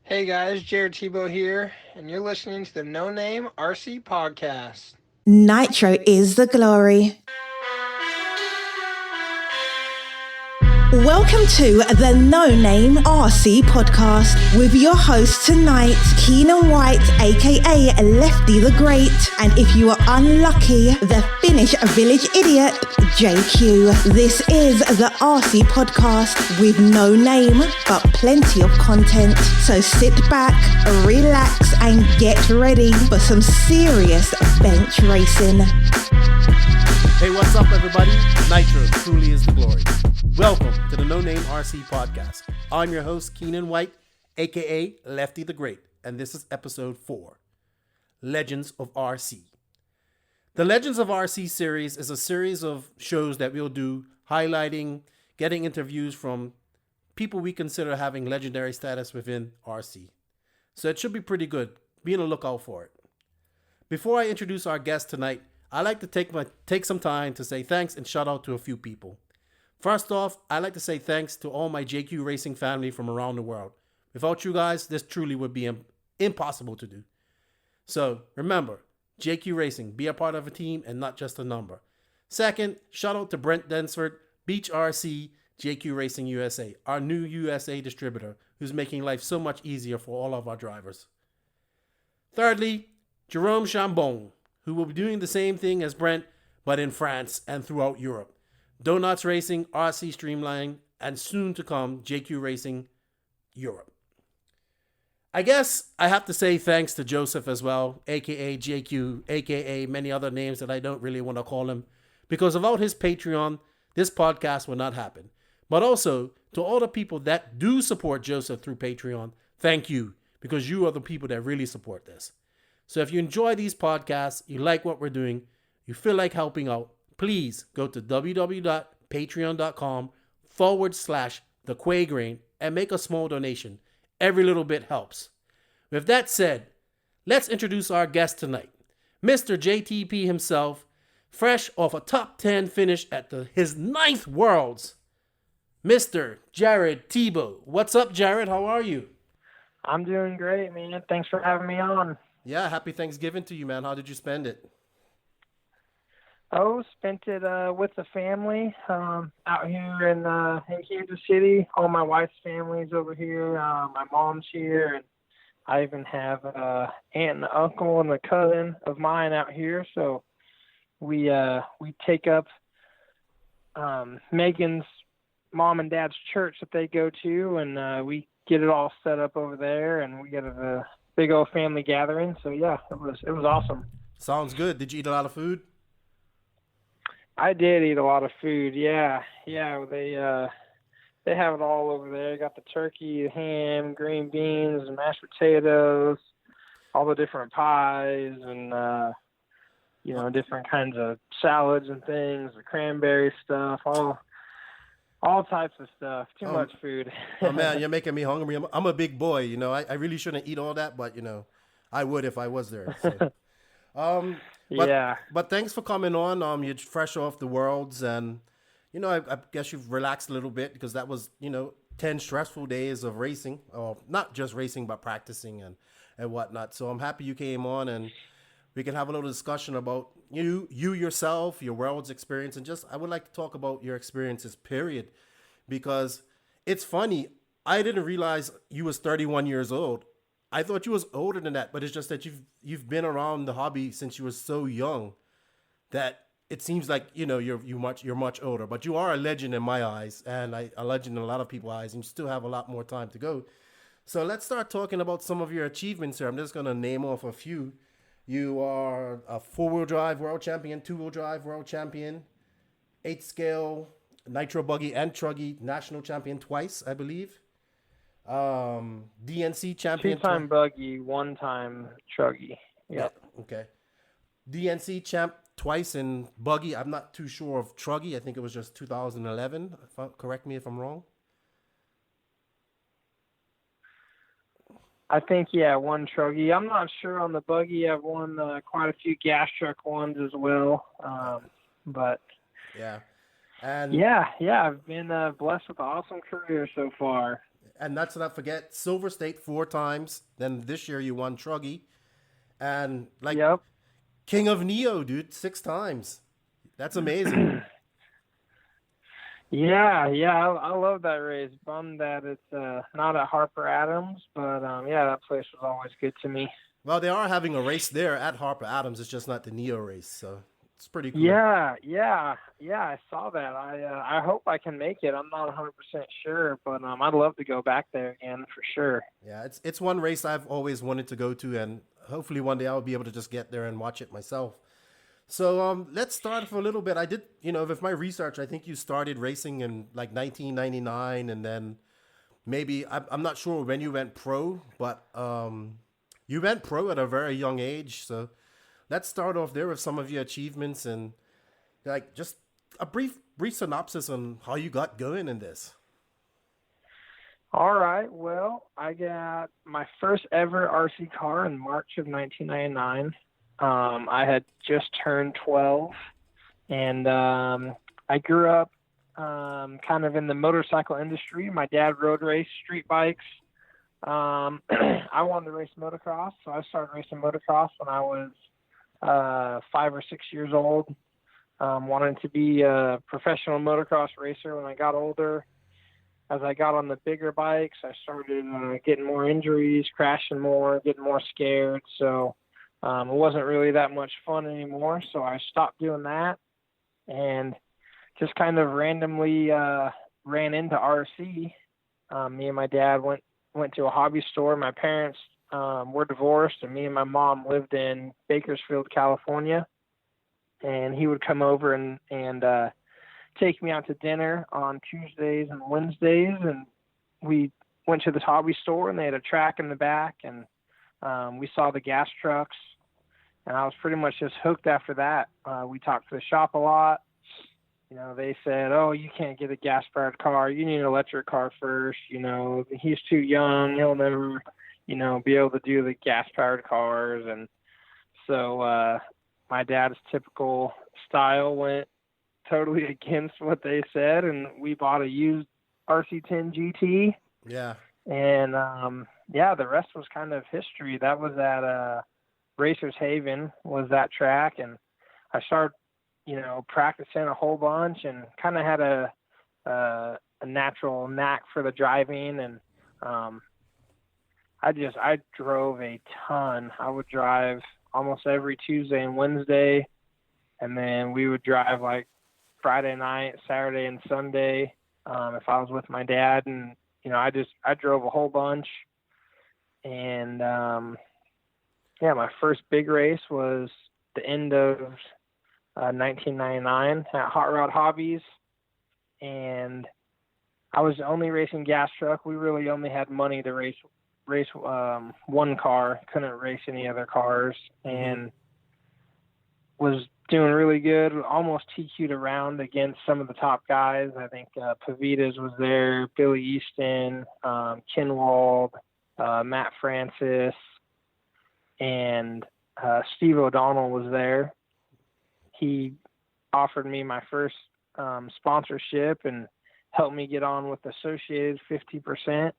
Hey guys, Jared Tebo here, and you're listening to the No Name RC Podcast. Nitro is the glory. Welcome to the No Name RC podcast with your host tonight, Keenan White, aka Lefty the Great, and if you are unlucky, the Finnish village idiot, JQ. This is the RC podcast with no name but plenty of content. So sit back, relax, and get ready for some serious bench racing. Hey, what's up, everybody? Nitro truly is the glory. Welcome to the No Name RC podcast. I'm your host, Keenan White, aka Lefty the Great, and this is episode 4, Legends of RC. The Legends of RC series is a series of shows that we'll do highlighting, getting interviews from people we consider having legendary status within RC. So it should be pretty good. Be on the lookout for it. Before I introduce our guest tonight, I'd like to take some time to say thanks and shout out to a few people. First off, I'd like to say thanks to all my JQ Racing family from around the world. Without you guys, this truly would be impossible to do. So remember, JQ Racing, be a part of a team and not just a number. Second, shout out to Brent Densford, Beach RC, JQ Racing USA, our new USA distributor, who's making life so much easier for all of our drivers. Thirdly, Jerome Chambon, who will be doing the same thing as Brent, but in France and throughout Europe. Donuts Racing, RC Streamline, and soon to come, JQ Racing Europe. I guess I have to say thanks to Joseph as well, aka JQ, aka many other names that I don't really want to call him, because without his Patreon, this podcast would not happen. But also, to all the people that do support Joseph through Patreon, thank you, because you are the people that really support this. So if you enjoy these podcasts, you like what we're doing, you feel like helping out, please go to www.patreon.com/thequagrain and make a small donation. Every little bit helps. With that said, let's introduce our guest tonight. Mr. JTP himself, fresh off a top 10 finish at his 9th Worlds. Mr. Jared Tebo. What's up, Jared? How are you? I'm doing great, man. Thanks for having me on. Yeah, happy Thanksgiving to you, man. How did you spend it? Oh, spent it with the family out here in Kansas City. All my wife's family's over here. My mom's here, and I even have aunt and uncle and a cousin of mine out here. So we take up Megan's mom and dad's church that they go to, and we get it all set up over there, and we get a big old family gathering. So yeah, it was awesome. Sounds good. Did you eat a lot of food? I did eat a lot of food. Yeah. They have it all over there. They got the turkey, ham, green beans, mashed potatoes, all the different pies, and different kinds of salads and things, the cranberry stuff, all types of stuff. Too much food. Oh man, you're making me hungry. I'm a big boy, you know. I really shouldn't eat all that, but you know, I would if I was there. So. But thanks for coming on. You're fresh off the Worlds, and you know, I guess you've relaxed a little bit because that was, 10 stressful days of racing, or not just racing, but practicing and whatnot. So I'm happy you came on, and we can have a little discussion about you yourself, your Worlds experience, and just I would like to talk about your experiences, period, because it's funny. I didn't realize you was 31 years old. I thought you was older than that, but it's just that you've been around the hobby since you were so young that it seems like, you're much older, but you are a legend in my eyes, and a legend in a lot of people's eyes, and you still have a lot more time to go. So let's start talking about some of your achievements here. I'm just going to name off a few. You are a 4-wheel drive world champion, 2-wheel drive world champion, 8-scale, nitro buggy and truggy national champion twice, I believe. DNC champion. 2-time buggy, 1-time truggy. Yeah. Okay. DNC champ twice in buggy. I'm not too sure of truggy. I think it was just 2011. Correct me if I'm wrong. I think, 1 truggy. I'm not sure on the buggy. I've won quite a few gas truck ones as well. But yeah. And yeah, I've been blessed with an awesome career so far. And let's not forget Silver State 4 times. Then this year you won Truggy. And like Yep. King of Neo, dude, 6 times. That's amazing. Yeah, I love that race. Bummed that it's not at Harper Adams, but yeah, that place was always good to me. Well, they are having a race there at Harper Adams. It's just not the Neo race, so it's pretty cool. Yeah, I saw that. I hope I can make it. I'm not 100% sure, but I'd love to go back there again for sure. Yeah, it's one race I've always wanted to go to, and hopefully one day I'll be able to just get there and watch it myself. So let's start for a little bit. I did, with my research, I think you started racing in like 1999, and then maybe I'm not sure when you went pro, but you went pro at a very young age. So let's start off there with some of your achievements and like just a brief synopsis on how you got going in this. All right. Well, I got my first ever RC car in March of 1999. I had just turned 12, and I grew up kind of in the motorcycle industry. My dad road raced street bikes. I wanted to race motocross, so I started racing motocross when I was 5 or 6 years old. Wanted to be a professional motocross racer when I got older. As I got on the bigger bikes, I started getting more injuries, crashing more, getting more scared. So it wasn't really that much fun anymore. So I stopped doing that and just kind of randomly ran into RC. Me and my dad went to a hobby store. My parents were divorced, and me and my mom lived in Bakersfield, California. And he would come over and take me out to dinner on Tuesdays and Wednesdays, and we went to this hobby store, and they had a track in the back, and we saw the gas trucks, and I was pretty much just hooked after that. We talked to the shop a lot. They said, "Oh, you can't get a gas-powered car. You need an electric car first. He's too young. He'll never, be able to do the gas-powered cars." And so my dad's typical style went totally against what they said, and we bought a used RC10 GT. Yeah. And the rest was kind of history. That was at Racers Haven was that track, and I started practicing a whole bunch and kind of had a natural knack for the driving. And I drove a ton. I would drive almost every Tuesday and Wednesday, and then we would drive like Friday night, Saturday, and Sunday if I was with my dad. And I drove a whole bunch. And my first big race was the end of 1999 at Hot Rod Hobbies, and I was only racing gas truck. We really only had money to race one car, couldn't race any other cars, and was doing really good, almost TQ'd around against some of the top guys. I think Pavitas was there, Billy Easton, Kinwald, Matt Francis, and Steve O'Donnell was there. He offered me my first sponsorship and helped me get on with Associated 50%.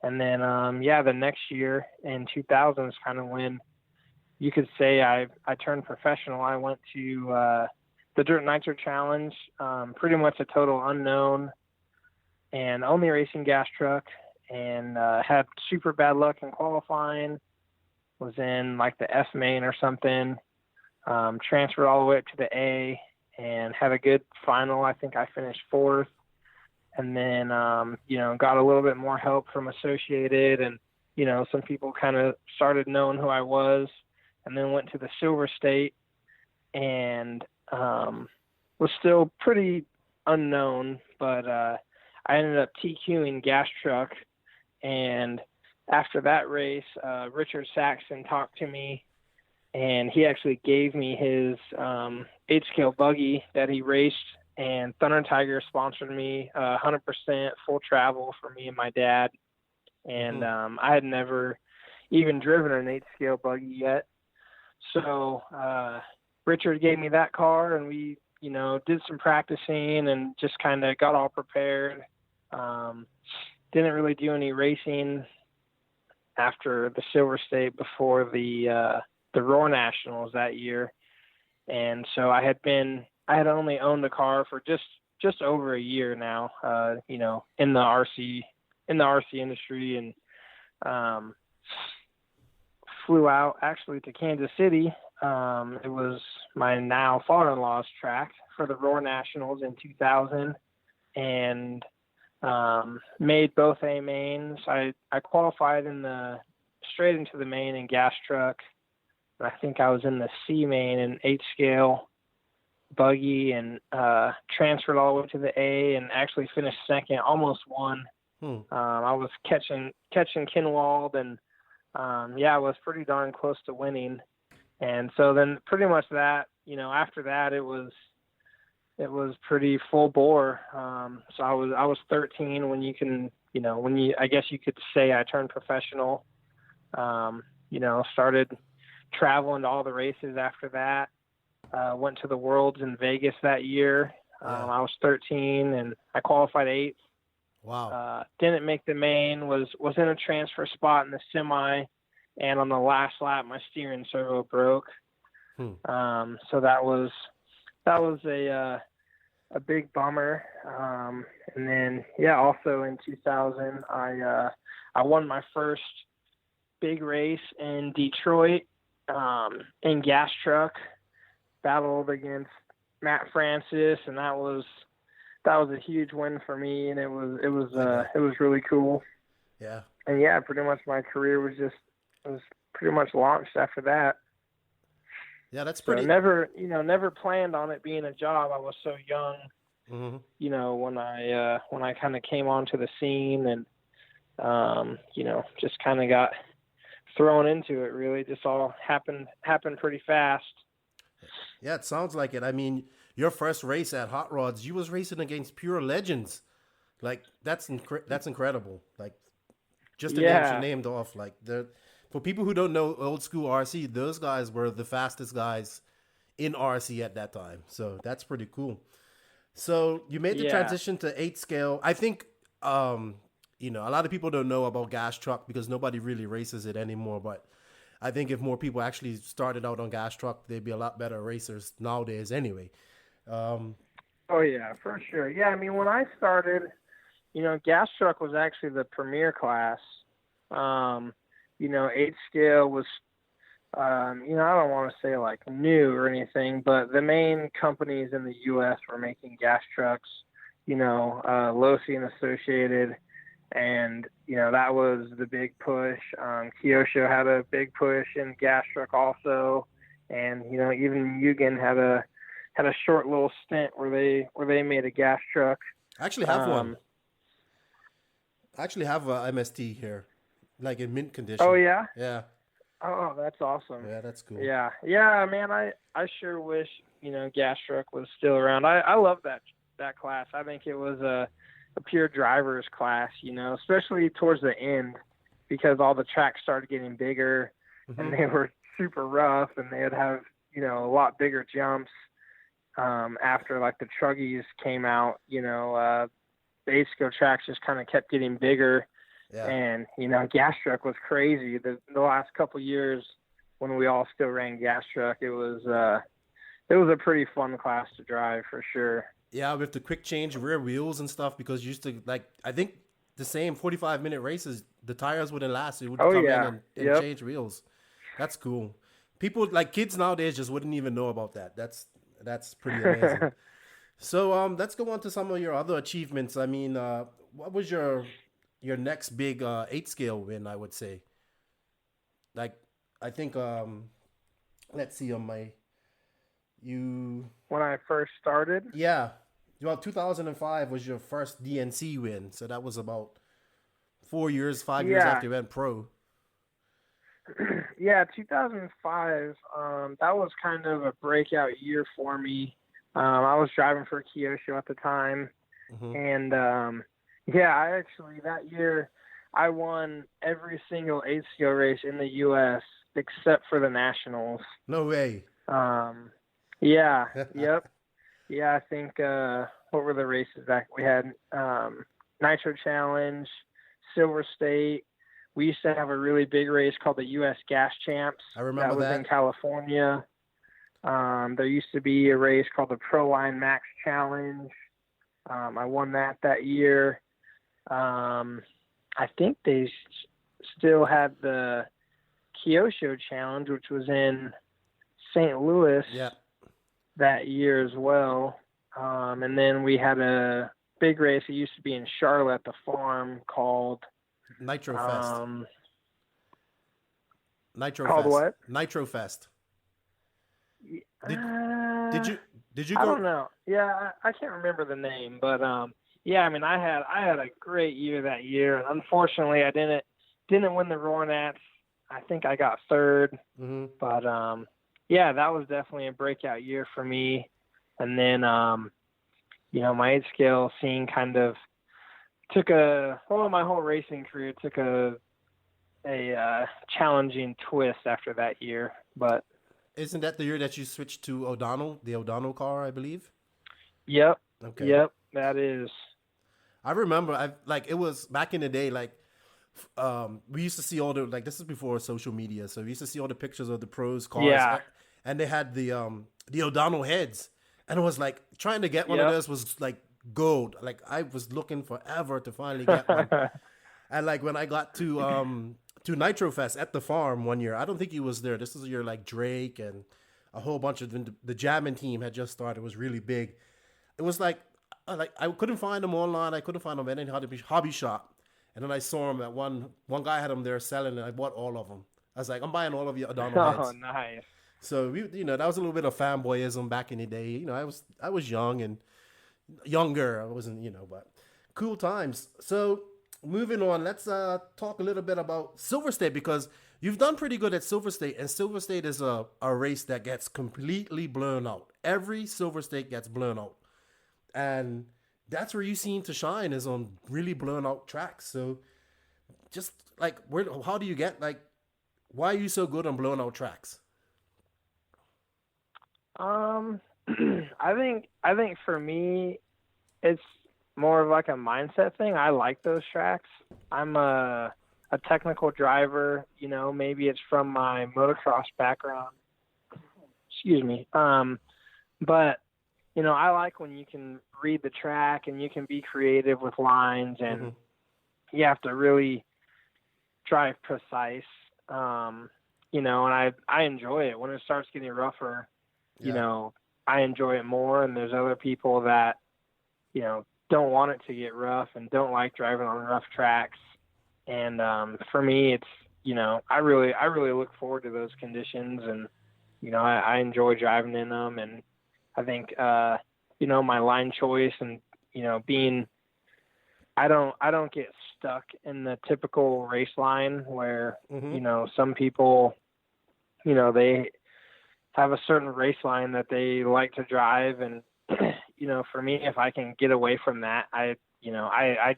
And then, the next year in 2000 is kind of when you could say I turned professional. I went to the Dirt Nitro Challenge, pretty much a total unknown and only racing gas truck, and had super bad luck in qualifying. Was in like the F main or something, transferred all the way up to the A and had a good final. I think I finished 4th. And then, got a little bit more help from Associated, and, some people kind of started knowing who I was, and then went to the Silver State and was still pretty unknown, but I ended up TQing gas truck. And after that race, Richard Saxon talked to me, and he actually gave me his 8-scale buggy that he raced. And Thunder Tiger sponsored me 100% full travel for me and my dad. And I had never even driven an 8-scale buggy yet. So Richard gave me that car, and we, did some practicing and just kind of got all prepared. didn't really do any racing after the Silver State before the Roar Nationals that year. And so I had only owned the car for just over a year now, in the RC industry, and flew out actually to Kansas City. It was my now father-in-law's track for the Roar Nationals in 2000, and made both A mains. I qualified straight into the main in gas truck. I think I was in the C main in 8-scale buggy, and transferred all the way to the A and actually finished second, almost won. I was catching Kinwald, and I was pretty darn close to winning. And so then pretty much that, after that it was pretty full bore. So I was 13 when I guess you could say I turned professional. Started traveling to all the races after that. Went to the Worlds in Vegas that year. I was 13 and I qualified 8th. Wow. Didn't make the main, was in a transfer spot in the semi, and on the last lap my steering servo broke. So that was a big bummer. And then also in 2000 I won my first big race in Detroit, in gas truck, battled against Matt Francis, and that was a huge win for me, and it was really cool. Yeah. And pretty much my career was pretty much launched after that. Yeah, that's pretty. So never planned on it being a job. I was so young, when I kind of came onto the scene, and just kind of got thrown into it. Really, just all happened pretty fast. Yeah, it sounds like it. I mean, your first race at Hot Rods, you was racing against pure legends. Like that's incredible. Like just the names you named off. Like for people who don't know old school RC, those guys were the fastest guys in RC at that time. So that's pretty cool. So you made the transition to 8-scale. I think a lot of people don't know about gas truck because nobody really races it anymore. But I think if more people actually started out on gas truck, they'd be a lot better racers nowadays anyway. Oh, yeah, for sure. Yeah, I mean, when I started, gas truck was actually the premier class. 8-scale was, I don't want to say like new or anything, but the main companies in the U.S. were making gas trucks, Losi and Associated. And, that was the big push. Kyosho had a big push in gas truck also. And, even Mugen had a short little stint where they made a gas truck. I actually have one. I actually have a MST here, like in mint condition. Oh, yeah? Yeah. Oh, that's awesome. Yeah, that's cool. Yeah. Yeah, man, I sure wish, gas truck was still around. I love that class. I think it was a pure driver's class, especially towards the end, because all the tracks started getting bigger and they were super rough, and they'd have, a lot bigger jumps. After like the truggies came out, the 8-scale tracks just kind of kept getting bigger. Yeah. And, gas truck was crazy. The last couple years when we all still ran gas truck, it was a pretty fun class to drive for sure. Yeah, with the quick change rear wheels and stuff, because you used to, I think the same 45-minute races, the tires wouldn't last. It would come in and change wheels. That's cool. People, kids nowadays just wouldn't even know about that. That's pretty amazing. So let's go on to some of your other achievements. I mean, what was your next big 8-scale win, I would say? I think, let's see on my... When I first started? Yeah. Well, 2005 was your first DNC win. So that was about 5 years after you went pro. Yeah, 2005, that was kind of a breakout year for me. I was driving for Kyosho at the time. And, I actually, that year, I won every single 8-scale race in the U.S. except for the Nationals. No way. Yeah, yep. Yeah, I think, what were the races back? We had Nitro Challenge, Silver State. We used to have a really big race called the U.S. Gas Champs. I remember that. Was in California. There used to be a race called the Proline Max Challenge. I won that year. I think they still had the Kyosho Challenge, which was in St. Louis that year as well. And then we had a big race. It used to be in Charlotte, the farm, called Nitro Fest. Called what? Nitro Fest. Did you go? I don't know. Yeah, I can't remember the name, but yeah, I mean, I had a great year that year, and unfortunately, I didn't win the Roarnats. I think I got third, but yeah, that was definitely a breakout year for me. And then you know, my 8-scale scene kind of took my whole racing career took a challenging twist after that year. But isn't that the year that you switched to the O'Donnell car, I believe? Yep. Okay. Yep, that is. I remember, it was back in the day, we used to see all the, this is before social media, so we used to see all the pictures of the pros cars, and they had the O'Donnell heads, and it was trying to get one of those was gold. I was looking forever to finally get one. And when I got to Nitro Fest at the farm one year, I don't think he was there. This was a year Drake and a whole bunch of the jamming team had just started. It was really big. It was I couldn't find them online. I couldn't find them at any hobby shop. And then I saw them at one guy had them there selling, and I bought all of them. I was like, I'm buying all of your O'Donnell heads. Oh, nice. So that was a little bit of fanboyism back in the day. I was young and younger. I wasn't, but cool times. So moving on, let's talk a little bit about Silver State, because you've done pretty good at Silver State, and Silver State is a race that gets completely blown out. Every Silver State gets blown out. And that's where you seem to shine, is on really blown out tracks. So just how do you get, why are you so good on blown out tracks? I think for me, it's more of a mindset thing. I like those tracks. I'm a technical driver, maybe it's from my motocross background. Excuse me. But I like when you can read the track and you can be creative with lines, and you have to really drive precise. And I enjoy it when it starts getting rougher. I enjoy it more, and there's other people that, don't want it to get rough and don't like driving on rough tracks. And for me, it's, I really look forward to those conditions, and, I enjoy driving in them. And I think, my line choice and, I don't get stuck in the typical race line where, some people, they have a certain race line that they like to drive. And, for me, if I can get away from that, I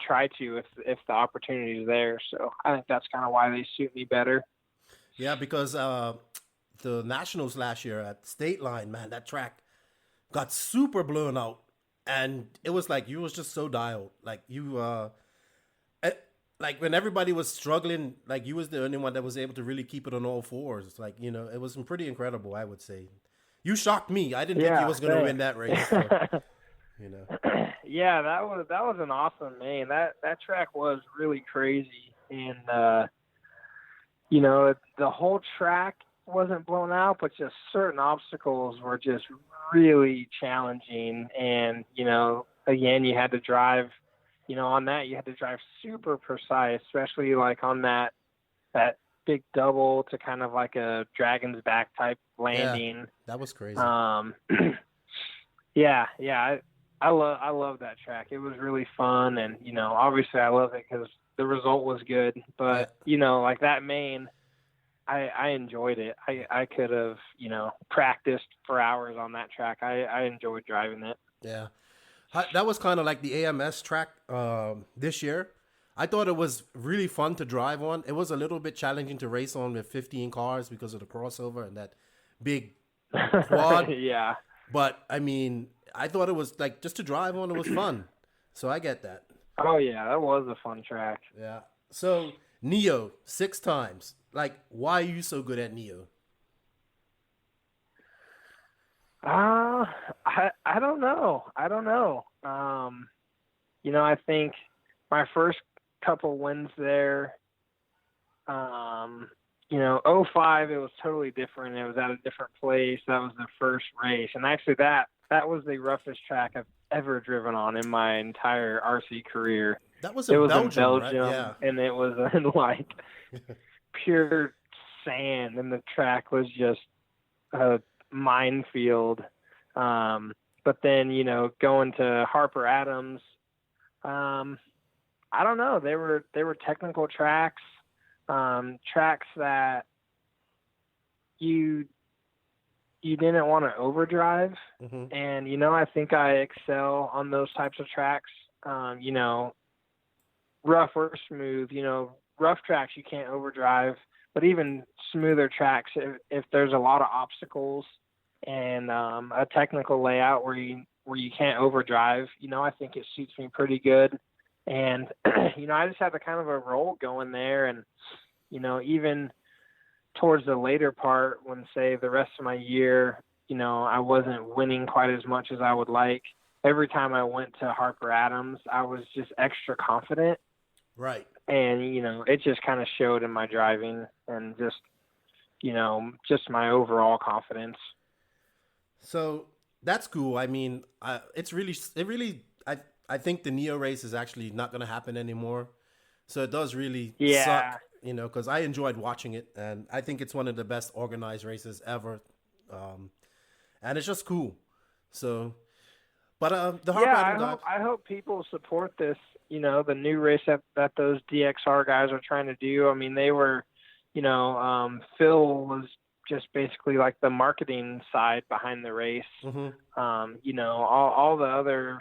try to, if the opportunity is there. So I think that's kind of why they suit me better. Yeah, because the Nationals last year at State Line, man, that track got super blown out, and it was you was just so dialed. When everybody was struggling, you was the only one that was able to really keep it on all fours. It was pretty incredible, I would say. You shocked me. I didn't think you was going to win that race. So, Yeah, that was an awesome main. That track was really crazy, and the whole track wasn't blown out, but just certain obstacles were just really challenging. And again, you had to drive. On that, you had to drive super precise, especially on that big double to kind of a dragon's back type landing. Yeah, that was crazy. Yeah. I love that track. It was really fun, and obviously I love it because the result was good. But that main, I enjoyed it. I could have practiced for hours on that track. I enjoyed driving it. Yeah. That was kind of like the AMS track this year. I thought it was really fun to drive on. It was a little bit challenging to race on with 15 cars because of the crossover and that big quad. Yeah. But, I mean, I thought it was, just to drive on, it was fun. So I get that. Oh, yeah, that was a fun track. Yeah. So Neo 6 times. Like, why are you so good at Neo? I don't know. I don't know. I think my first couple wins there, '05, it was totally different. It was at a different place. That was the first race. And actually that was the roughest track I've ever driven on in my entire RC career. That was in Belgium, right? Yeah. And it was in like pure sand, and the track was just a minefield. But then, going to Harper Adams, I don't know. They were technical tracks, tracks that you didn't want to overdrive. Mm-hmm. And, I think I excel on those types of tracks. Rough or smooth, rough tracks you can't overdrive, but even smoother tracks, if there's a lot of obstacles and a technical layout where you can't overdrive, I think it suits me pretty good. And, I just had a kind of a roll going there. And, even towards the later part, when, say, the rest of my year, I wasn't winning quite as much as I would like, every time I went to Harper Adams, I was just extra confident. Right. And, it just kind of showed in my driving and just my overall confidence. So that's cool. I mean, I think the Neo race is actually not going to happen anymore. So it does really suck, because I enjoyed watching it, and I think it's one of the best organized races ever. And it's just cool. So, but the Harper I hope people support this, the new race that those DXR guys are trying to do. I mean, they were, Phil was just basically like the marketing side behind the race. Mm-hmm. All the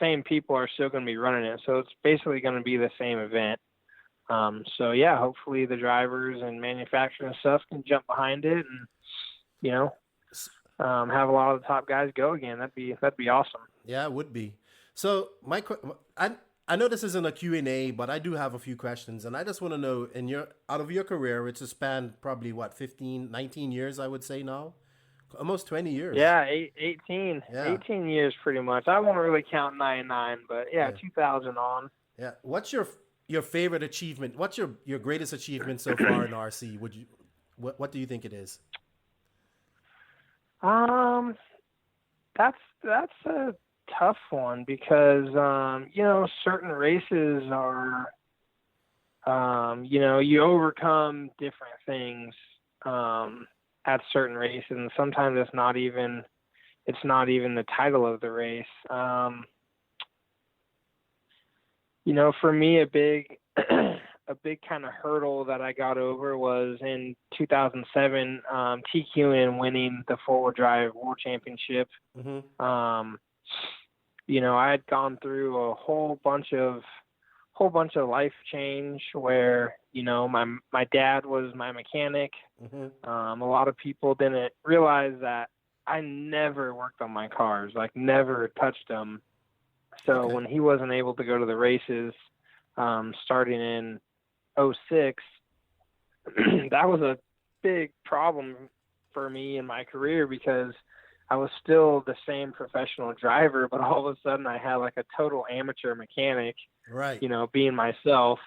same people are still going to be running it. So it's basically going to be the same event. Hopefully the drivers and manufacturing stuff can jump behind it and, have a lot of the top guys go again. That'd be awesome. Yeah, it would be. So I know this isn't a Q&A, but I do have a few questions, and I just want to know, out of your career, it's a span probably 19 years, I would say now, almost 20 years. Yeah, 18 years pretty much. I won't really count 99, but 2000 on. Yeah. What's your favorite achievement? What's your greatest achievement so far in RC? What do you think it is? That's a tough one because, certain races are, you overcome different things, at certain races, and sometimes it's not even the title of the race. For me, a big kind of hurdle that I got over was in 2007, TQN winning the 4-wheel drive World Championship. Mm-hmm. I had gone through a whole bunch of life change where, my dad was my mechanic. Mm-hmm. A lot of people didn't realize that I never worked on my cars, like never touched them. So when he wasn't able to go to the races, starting in '06, that was a big problem for me in my career because I was still the same professional driver, but all of a sudden I had like a total amateur mechanic, right? Being myself.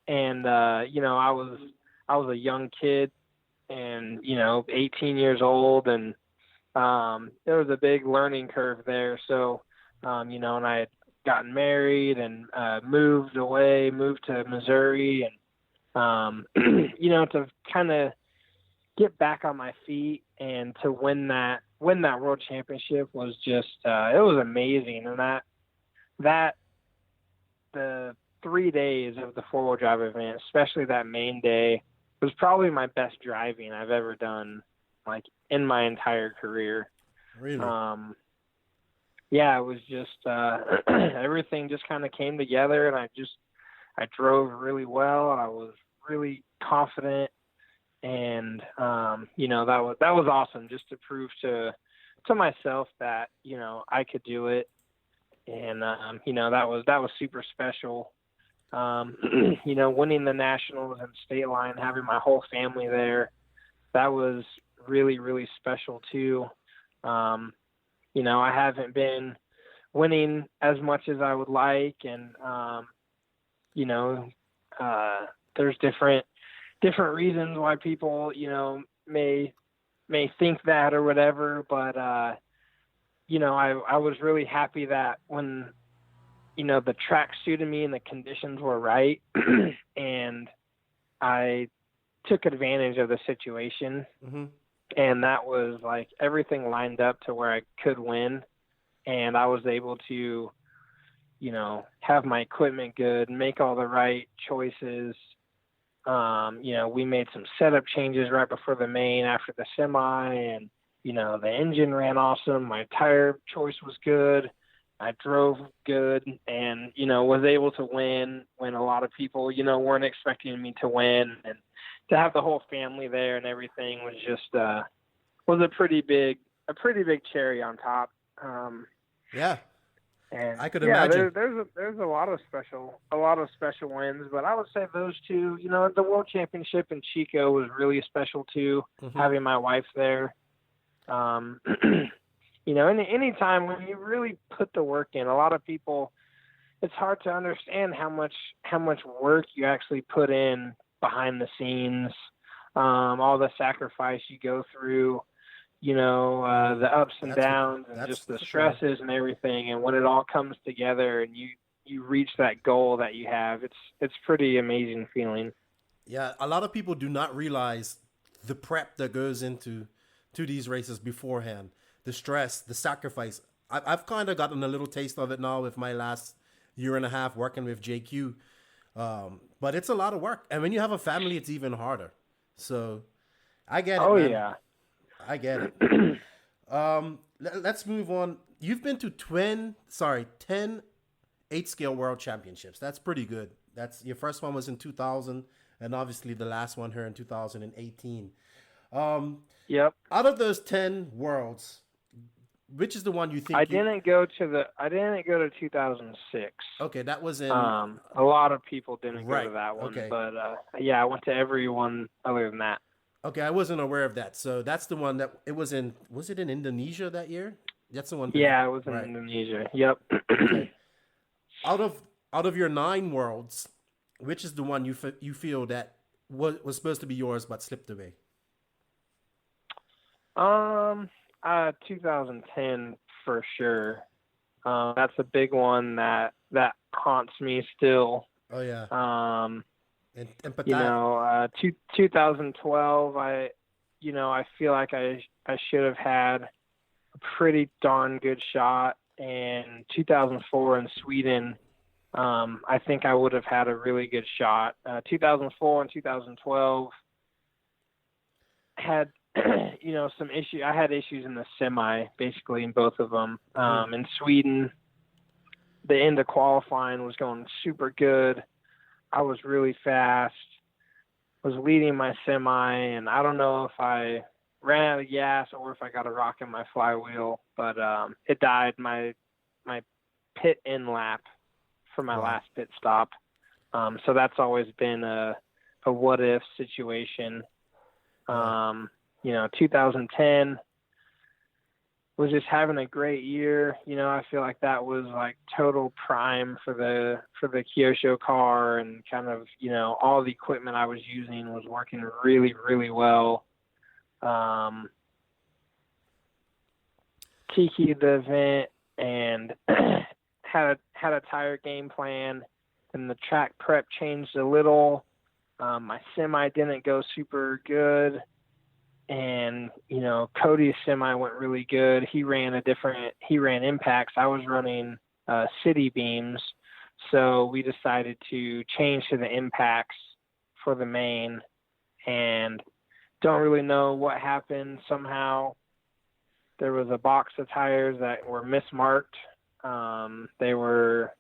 And, I was a young kid and, 18 years old, and there was a big learning curve there. So, and I had gotten married and moved to Missouri, and, to kind of get back on my feet and to win that world championship was just, it was amazing. And the 3 days of the 4-wheel drive event, especially that main day, was probably my best driving I've ever done, like in my entire career. Really? It was just, everything just kind of came together, and I drove really well. I was really confident, and, that was awesome just to prove to myself that, I could do it. And, that was super special. Winning the nationals and state line, having my whole family there, that was really, really special too. I haven't been winning as much as I would like, and there's different reasons why people may think that or whatever, but I was really happy that when the track suited me and the conditions were right and I took advantage of the situation. Mm-hmm. And that was like everything lined up to where I could win, and I was able to have my equipment good, make all the right choices. We made some setup changes right before the main after the semi, and the engine ran awesome. My tire choice was good. I drove good, and was able to win when a lot of people weren't expecting me to win, and to have the whole family there and everything was just was a pretty big cherry on top. Yeah. And I could imagine. There's a lot of special wins, but I would say those two, the World Championship in Chico was really special too, Mm-hmm. having my wife there. Any time when you really put the work in, a lot of people, it's hard to understand how much work you actually put in behind the scenes, all the sacrifice you go through, the ups and downs and just the stresses and everything. And when it all comes together and you reach that goal that you have, it's pretty amazing feeling. Yeah, a lot of people do not realize the prep that goes into these races beforehand, the stress, the sacrifice. I've kind of gotten a little taste of it now with my last year and a half working with JQ. But it's a lot of work. And when you have a family, it's even harder. So I get it. Oh, man. yeah. I get it. Let's move on. You've been to 10 8-scale world championships. That's pretty good. That's your first one was in 2000, and obviously the last one here in 2018. Yep. Out of those 10 worlds, which is the one you think I didn't go to 2006. Okay, that was in. A lot of people didn't go to that one, okay. But I went to every one other than that. Okay, I wasn't aware of that. So that's the one that it was in. Was it in Indonesia that year? That's the one. Yeah, it was in Indonesia. Yep. Okay. Out of your 9 worlds, which is the one you feel that was supposed to be yours but slipped away? 2010 for sure. That's a big one that haunts me still. Oh yeah. And 2012, I feel like I should have had a pretty darn good shot. And 2004 in Sweden, I think I would have had a really good shot. 2004 and 2012 had some issue. I had issues in the semi, basically in both of them. In Sweden, the end of qualifying was going super good. I was really fast, was leading my semi, and I don't know if I ran out of gas or if I got a rock in my flywheel, but it died my pit in lap for my last pit stop. So that's always been a what if situation. 2010 was just having a great year. I feel like that was like total prime for the Kyosho car, and kind of, all the equipment I was using was working really, really well. Tiki'd the event and had a tire game plan, and the track prep changed a little. My semi didn't go super good. And, Cody's semi went really good. He ran impacts. I was running city beams. So we decided to change to the impacts for the main, and don't really know what happened. Somehow there was a box of tires that were mismarked. They were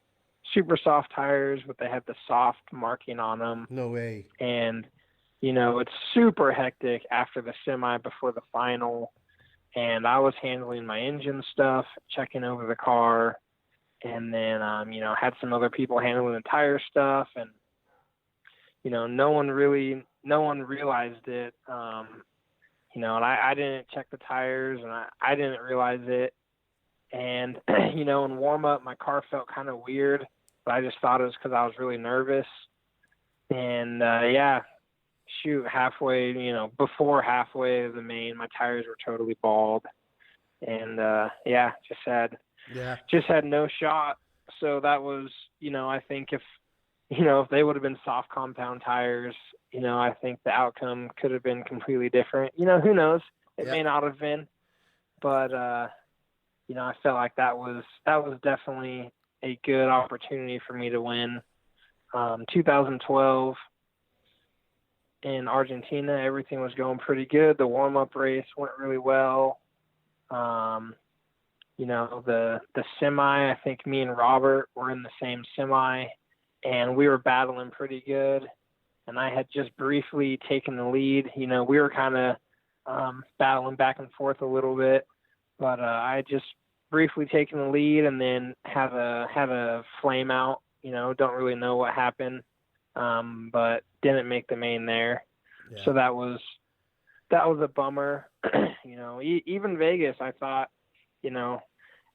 super soft tires, but they had the soft marking on them. No way. And it's super hectic after the semi before the final. And I was handling my engine stuff, checking over the car. and then, had some other people handling the tire stuff, and, no one realized it. And I didn't check the tires, and I didn't realize it. And, in warm up, my car felt kind of weird, but I just thought it was because I was really nervous. And, halfway, before halfway of the main, my tires were totally bald. And, just had no shot. So that was, I think if they would have been soft compound tires, I think the outcome could have been completely different. Who knows? It may not have been, but, I felt like that was definitely a good opportunity for me to win. 2012 in Argentina, everything was going pretty good. The warm-up race went really well. The semi, I think me and Robert were in the same semi, and we were battling pretty good. And I had just briefly taken the lead. We were kind of battling back and forth a little bit, but I had just briefly taken the lead and then had a flame out. Don't really know what happened, but didn't make the main there. Yeah. So that was a bummer. Even Vegas, I thought,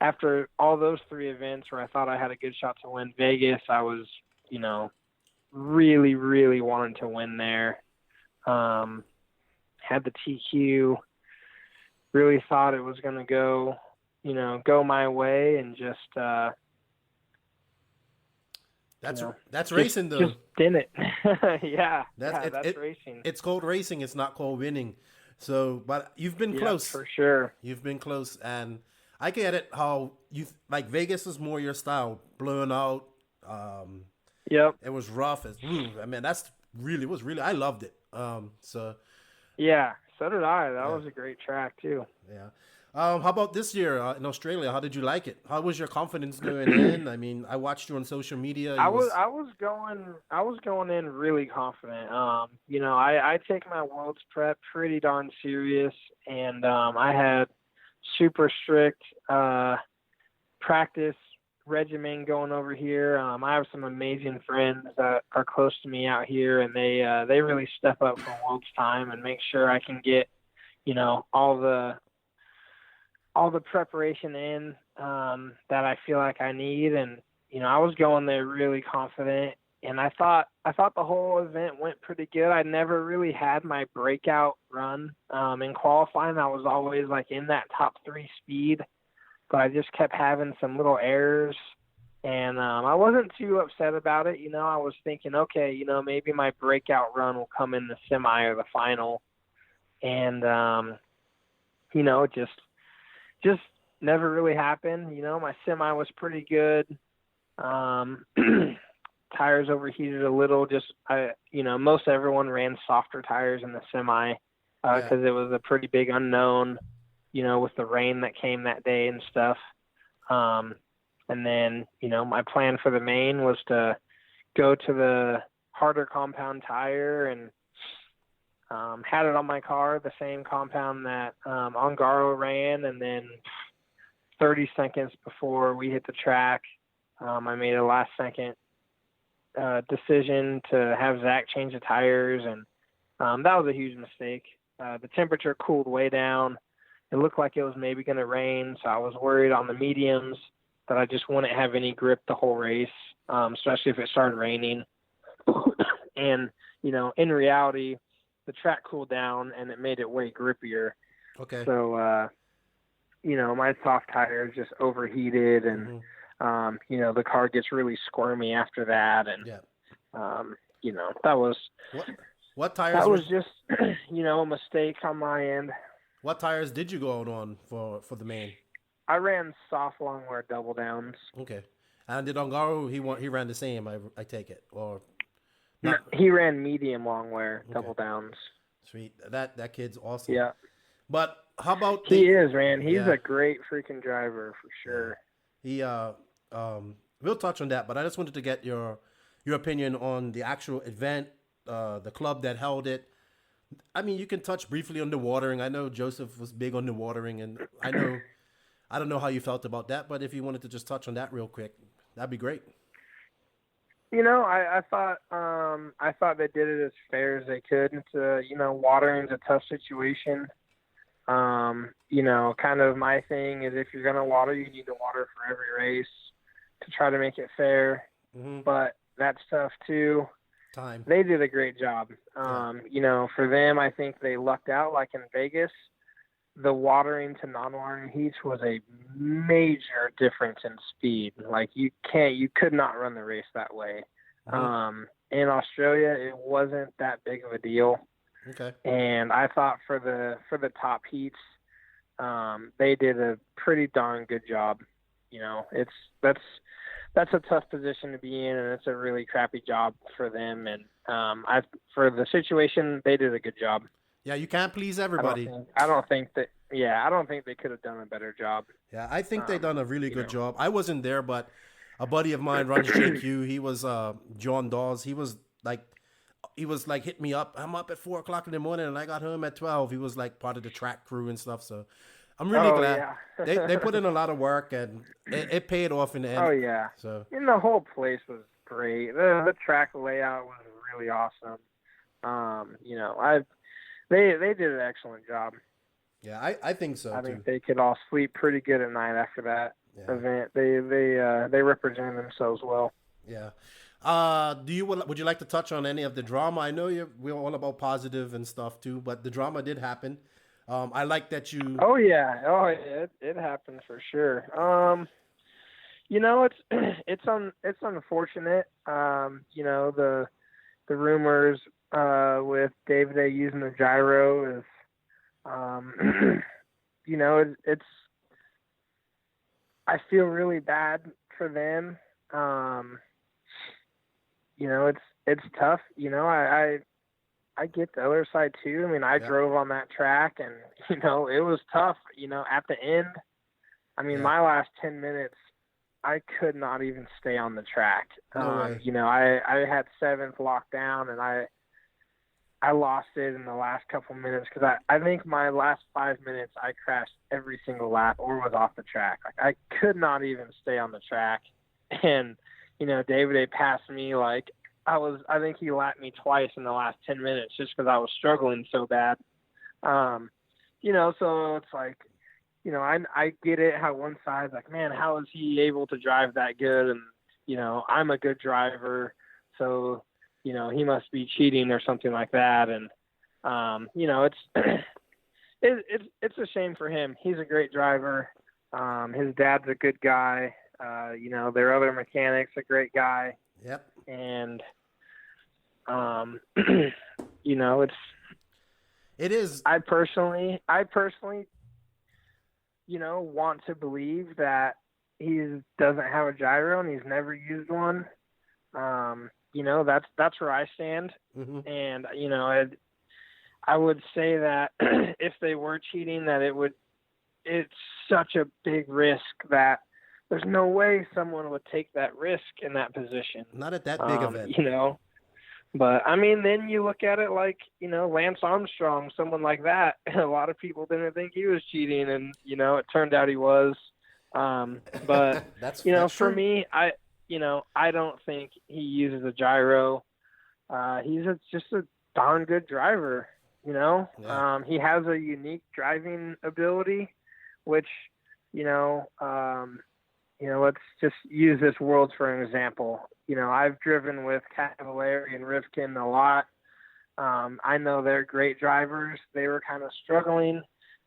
after all those 3 events where I thought I had a good shot to win Vegas, I was, really, really wanting to win there. Had the TQ, really thought it was going to go my way, and just, that's racing though. Just didn't. Yeah. That's racing. It's called racing. It's not called winning. So, but you've been close. For sure. You've been close, and I get it. How you like Vegas is more your style, blowing out. Yep. It was rough as. I mean, I loved it. Yeah, so did I. That was a great track too. Yeah. How about this year in Australia? How did you like it? How was your confidence going in? I mean, I watched you on social media. I was going in really confident. I take my Worlds prep pretty darn serious, and I had super strict practice regimen going over here. I have some amazing friends that are close to me out here, and they really step up for Worlds time and make sure I can get all the preparation in that I feel like I need. And I was going there really confident, and I thought the whole event went pretty good. I never really had my breakout run in qualifying. I was always like in that top 3 speed, but I just kept having some little errors, and I wasn't too upset about it. I was thinking, okay, maybe my breakout run will come in the semi or the final, and just never really happened. My semi was pretty good. Tires overheated a little. Most everyone ran softer tires in the semi because it was a pretty big unknown, with the rain that came that day and stuff. And then, my plan for the main was to go to the harder compound tire, and had it on my car, the same compound that Ongaro ran. And then 30 seconds before we hit the track, I made a last second decision to have Zach change the tires, and that was a huge mistake. The temperature cooled way down. It looked like it was maybe going to rain, so I was worried on the mediums that I just wouldn't have any grip the whole race, especially if it started raining. And, in reality, the track cooled down and it made it way grippier. Okay. So, my soft tires just overheated, and, the car gets really squirmy after that. And, that was, what tires? That was just, a mistake on my end. What tires did you go out on for the main? I ran soft long wear double downs. Okay. And did Ongaro, he ran the same, I take it, or not? He ran medium long wear double downs. Sweet. That kid's awesome. Yeah. But how about he is, man. He's a great freaking driver for sure. He we'll touch on that, but I just wanted to get your opinion on the actual event, the club that held it. I mean, you can touch briefly on the watering. I know Joseph was big on the watering, and I know I don't know how you felt about that, but if you wanted to just touch on that real quick, that'd be great. I thought they did it as fair as they could. It's watering's a tough situation. Kind of my thing is if you're going to water, you need to water for every race to try to make it fair. Mm-hmm. But that's tough too. Time. They did a great job. For them, I think they lucked out. Like in Vegas, the watering to non-watering heats was a major difference in speed. Like you could not run the race that way. Mm-hmm. In Australia, it wasn't that big of a deal. Okay. And I thought for the top heats, they did a pretty darn good job. That's a tough position to be in, and it's a really crappy job for them. And for the situation, they did a good job. Yeah, you can't please everybody. I don't think they could have done a better job. Yeah, I think they done a really good job. I wasn't there, but a buddy of mine runs JQ. He was John Dawes. He was like hit me up. I'm up at 4:00 in the morning, and I got home at 12. He was like part of the track crew and stuff. So I'm really glad they put in a lot of work, and it paid off in the end. Oh yeah. So the whole place was great. The track layout was really awesome. They did an excellent job. Yeah, I think so. I think they could all sleep pretty good at night after that event. They represented themselves well. Yeah. Would you like to touch on any of the drama? I know we're all about positive and stuff too, but the drama did happen. I like that you. Oh yeah. It happened for sure. It's unfortunate. The rumors with David using the gyro is, it's. I feel really bad for them. It's tough. I get the other side too. I mean, I drove on that track, and it was tough. At the end, my last 10 minutes, I could not even stay on the track. No way. I had 7th locked down, and I lost it in the last couple minutes because I think my last 5 minutes I crashed every single lap or was off the track. Like I could not even stay on the track, and David passed me like I think he lapped me twice in the last 10 minutes just because I was struggling so bad. So it's like, I get it how one side's like, man, how is he able to drive that good? And, I'm a good driver. So, he must be cheating or something like that. And, it's a shame for him. He's a great driver. His dad's a good guy. Their other mechanic's a great guy. Yep. And, it is. I personally, want to believe that he doesn't have a gyro and he's never used one. That's where I stand. Mm-hmm. And, I would say that if they were cheating, that it's such a big risk that there's no way someone would take that risk in that position. Not at that big event. But, then you look at it like, Lance Armstrong, someone like that. A lot of people didn't think he was cheating, and, it turned out he was. But, that's for true. me, I don't think he uses a gyro. He's just a darn good driver, Yeah. He has a unique driving ability, which, let's just use this Worlds for an example. I've driven with Cavallari and Rivkin a lot. I know they're great drivers. They were kind of struggling.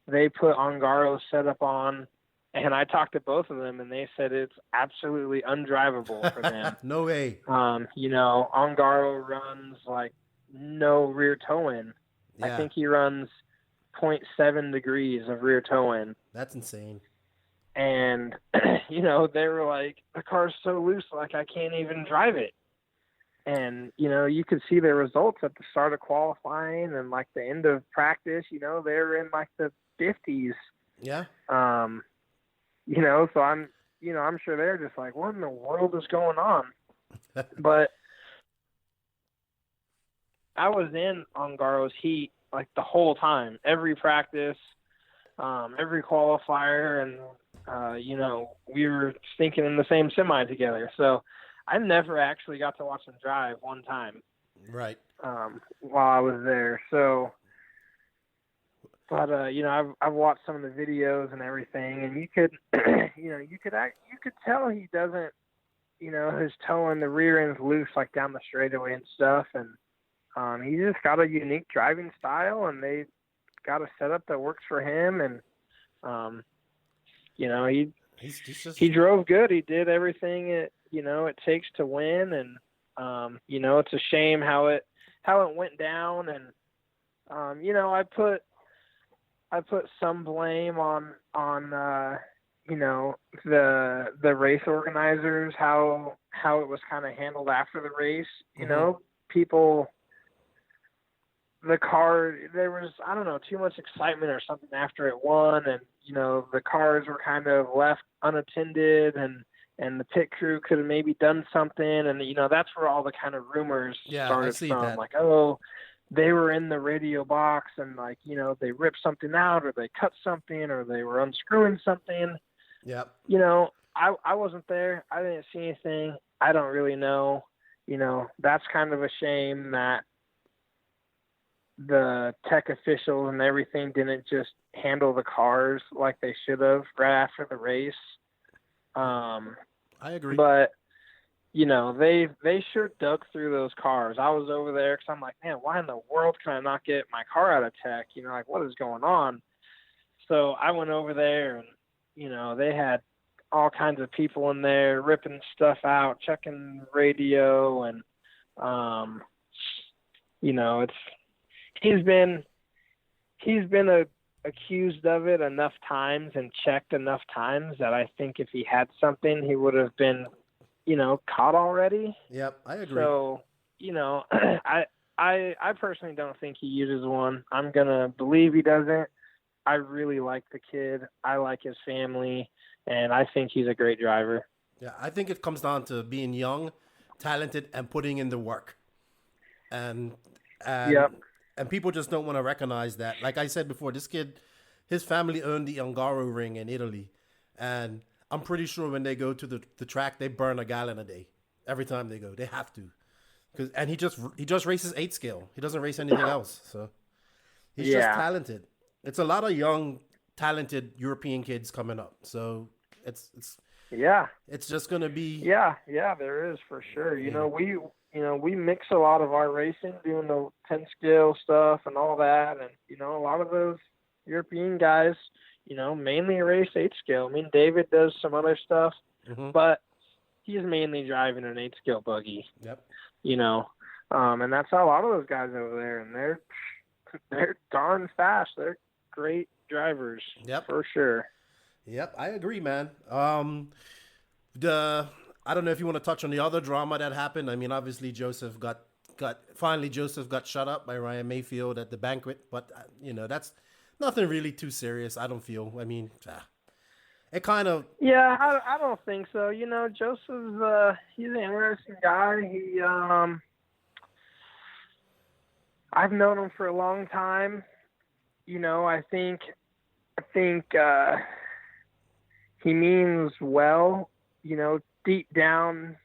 They put Ongaro's setup on, and I talked to both of them, and they said it's absolutely undrivable for them. No way. Ongaro runs like no rear toe-in. Yeah. I think he runs 0.7 degrees of rear toe-in. That's insane. And, they were like, the car's so loose, like I can't even drive it. And, you could see the results at the start of qualifying and like the end of practice, they were in like the 50s. Yeah. So I'm sure they're just like, what in the world is going on? But I was in Ongaro's heat like the whole time, every practice, every qualifier, and we were thinking in the same semi together. So I never actually got to watch him drive one time. Right. While I was there. So, but I've watched some of the videos and everything, and you could, you could tell he doesn't, his toe and the rear end's loose like down the straightaway and stuff, and he just got a unique driving style, and they got a setup that works for him, and he drove good. He did everything it takes to win, and it's a shame how it went down, and I put some blame on the race organizers, how it was kind of handled after the race. The car, there was, I don't know, too much excitement or something after it won, and the cars were kind of left unattended, and the pit crew could have maybe done something, and that's where all the kind of rumors started from. That. Like, oh, they were in the radio box, and they ripped something out, or they cut something, or they were unscrewing something. Yep. I wasn't there. I didn't see anything. I don't really know. That's kind of a shame that the tech officials and everything didn't just handle the cars like they should have right after the race. I agree. But they sure dug through those cars. I was over there because I'm like, man, why in the world can I not get my car out of tech? What is going on? So I went over there, and they had all kinds of people in there ripping stuff out, checking radio, and he's been accused of it enough times and checked enough times that I think if he had something, he would have been caught already. Yep, I agree. So, I personally don't think he uses one. I'm going to believe he doesn't. I really like the kid. I like his family, and I think he's a great driver. Yeah, I think it comes down to being young, talented, and putting in the work. And people just don't want to recognize that. Like I said before, this kid, his family owned the Ungaro ring in Italy, and I'm pretty sure when they go to the track, they burn a gallon a day. Every time they go, they have to. And he just races 8 scale. He doesn't race anything else. So he's just talented. It's a lot of young, talented European kids coming up. So it's just gonna be there is for sure. We mix a lot of our racing, doing the 10 scale stuff and all that, and a lot of those European guys, mainly race 8 scale. I mean, David does some other stuff, but he's mainly driving an 8 scale buggy. Yep. And that's how a lot of those guys over there, and they're darn fast. They're great drivers. Yep. For sure. Yep, I agree, man. I don't know if you want to touch on the other drama that happened. I mean, obviously Joseph got shut up by Ryan Mayfield at the banquet, but that's nothing really too serious. I don't feel. I mean, it kind of. Yeah, I don't think so. Joseph's he's an interesting guy. He I've known him for a long time. I think he means well. Deep down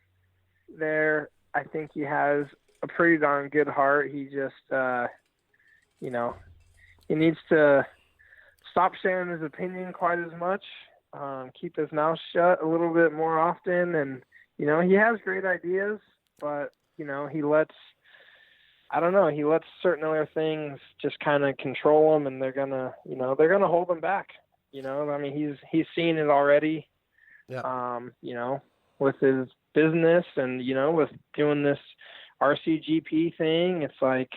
there, I think he has a pretty darn good heart. He just, he needs to stop sharing his opinion quite as much, keep his mouth shut a little bit more often. And, he has great ideas, but, he lets certain other things just kind of control him, and they're going to hold him back. I mean, he's seen it already. Yeah. With his business and, with doing this RCGP thing, it's like,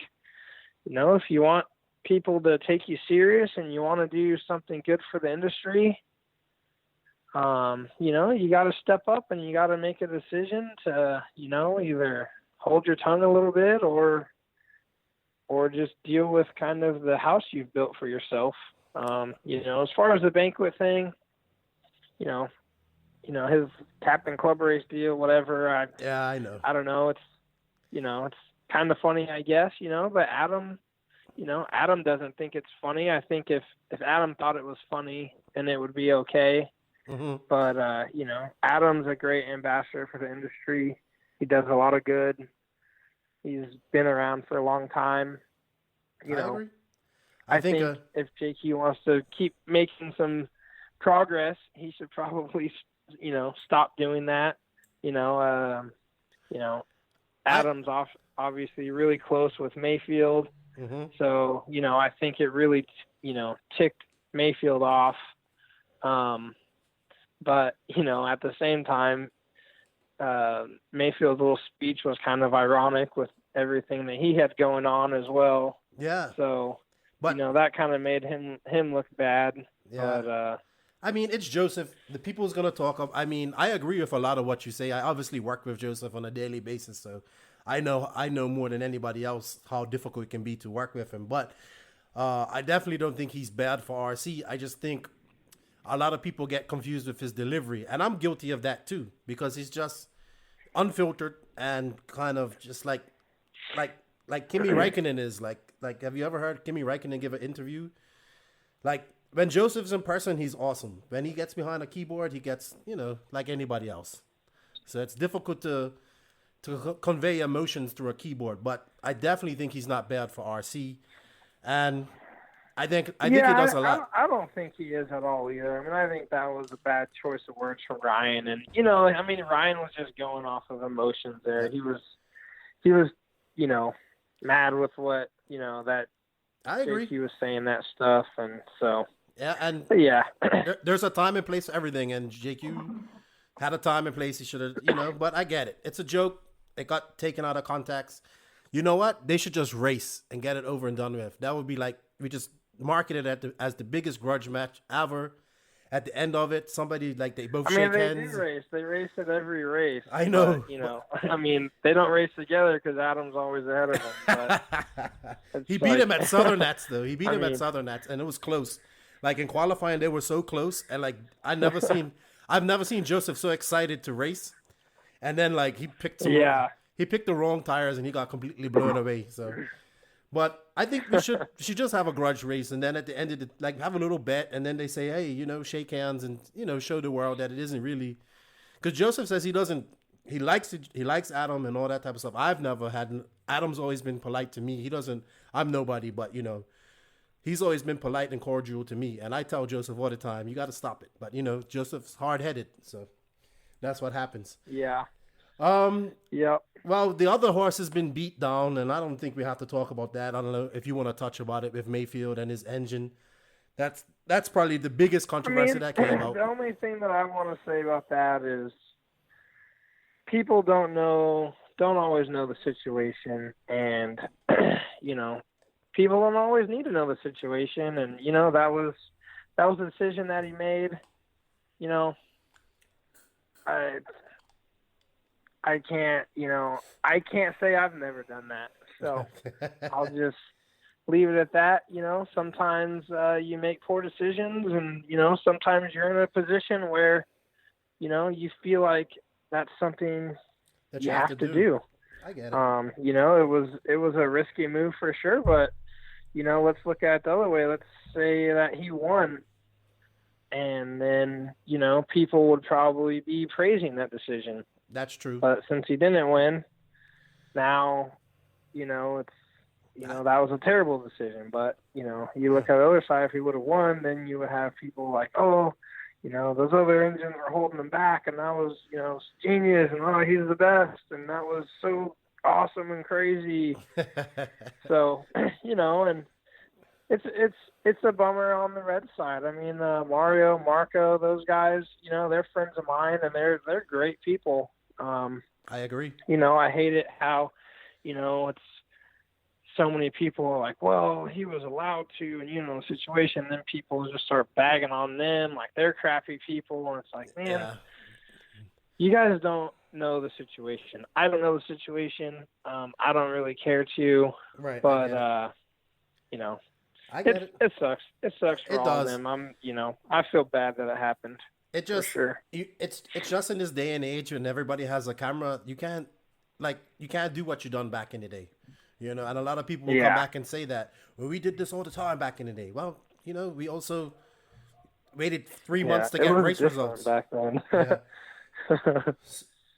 if you want people to take you serious and you want to do something good for the industry, you got to step up and you got to make a decision to, either hold your tongue a little bit or just deal with kind of the house you've built for yourself. As far as the banquet thing, his captain club race deal, whatever. I know. I don't know. It's, it's kind of funny, I guess, but Adam doesn't think it's funny. I think if Adam thought it was funny, then it would be okay. But, Adam's a great ambassador for the industry. He does a lot of good. He's been around for a long time. I agree. I think if JQ wants to keep making some progress, he should probably, stop doing that. Adam's obviously really close with Mayfield. So, I think it really, ticked Mayfield off. But, at the same time, Mayfield's little speech was kind of ironic with everything that he had going on as well. Yeah. So, that kind of made him look bad. Yeah. But, it's Joseph. The people's going to talk. I agree with a lot of what you say. I obviously work with Joseph on a daily basis, so I know more than anybody else how difficult it can be to work with him. But I definitely don't think he's bad for RC. I just think a lot of people get confused with his delivery, and I'm guilty of that too, because he's just unfiltered and kind of just like Kimi Räikkönen is. Like, have you ever heard Kimi Räikkönen give an interview? Like, when Joseph's in person, he's awesome. When he gets behind a keyboard, he gets, like anybody else. So it's difficult to convey emotions through a keyboard. But I definitely think he's not bad for RC. And I think he does a lot. I don't think he is at all either. I think that was a bad choice of words from Ryan. And, Ryan was just going off of emotions there. He was mad with what, that I agree. he was saying that stuff. And so. Yeah, and there's a time and place for everything, and JQ had a time and place. He should have, but I get it. It's a joke. It got taken out of context. You know what? They should just race and get it over and done with. That would be like, we just market it as the biggest grudge match ever. At the end of it, somebody, like, they both shake hands. They race at every race. I know. But, they don't race together because Adam's always ahead of them. But he beat him at Southern Nats, though. He beat him at Southern Nats, and it was close. Like, in qualifying, they were so close, and, like, I've never seen Joseph so excited to race. And then, like, he picked the wrong tires, and he got completely blown away. So, but I think we should just have a grudge race, and then at the end of the, have a little bet, and then they say, hey, shake hands and, show the world that it isn't really, because Joseph says he likes Adam and all that type of stuff. I've never had, Adam's always been polite to me. I'm nobody, but, he's always been polite and cordial to me. And I tell Joseph all the time, you got to stop it. But, Joseph's hard-headed, so that's what happens. Yeah. Yeah. Well, the other horse has been beat down, and I don't think we have to talk about that. I don't know if you want to touch about it with Mayfield and his engine. That's probably the biggest controversy that came out. The only thing that I want to say about that is people don't always know the situation, and people don't always need to know the situation, and that was the decision that he made. I can't say I've never done that. So I'll just leave it at that. Sometimes you make poor decisions, and sometimes you're in a position where you feel like that's something that you have to do. I get it. It was a risky move for sure, but let's look at it the other way. Let's say that he won, and then people would probably be praising that decision. That's true. But since he didn't win, now it's that was a terrible decision. But you look at the other side. If he would have won, then you would have people like, oh, those other engines were holding him back, and that was genius, and oh, he's the best, and that was so awesome and crazy. So and it's a bummer on the red side. Mario, Marco, those guys, they're friends of mine, and they're great people. I agree. I hate it how it's so many people are like, well, he was allowed to, and the situation, and then people just start bagging on them like they're crappy people, and it's like, man, you guys don't know the situation. I don't know the situation. I don't really care to. Right. But I get it. It sucks. It sucks for all of them. I feel bad that it happened. It just sure. It's just in this day and age when everybody has a camera, you can't do what you done back in the day. And a lot of people will come back and say that, well, we did this all the time back in the day. Well, we also, waited 3 months to get it was race different results. back then. Yeah.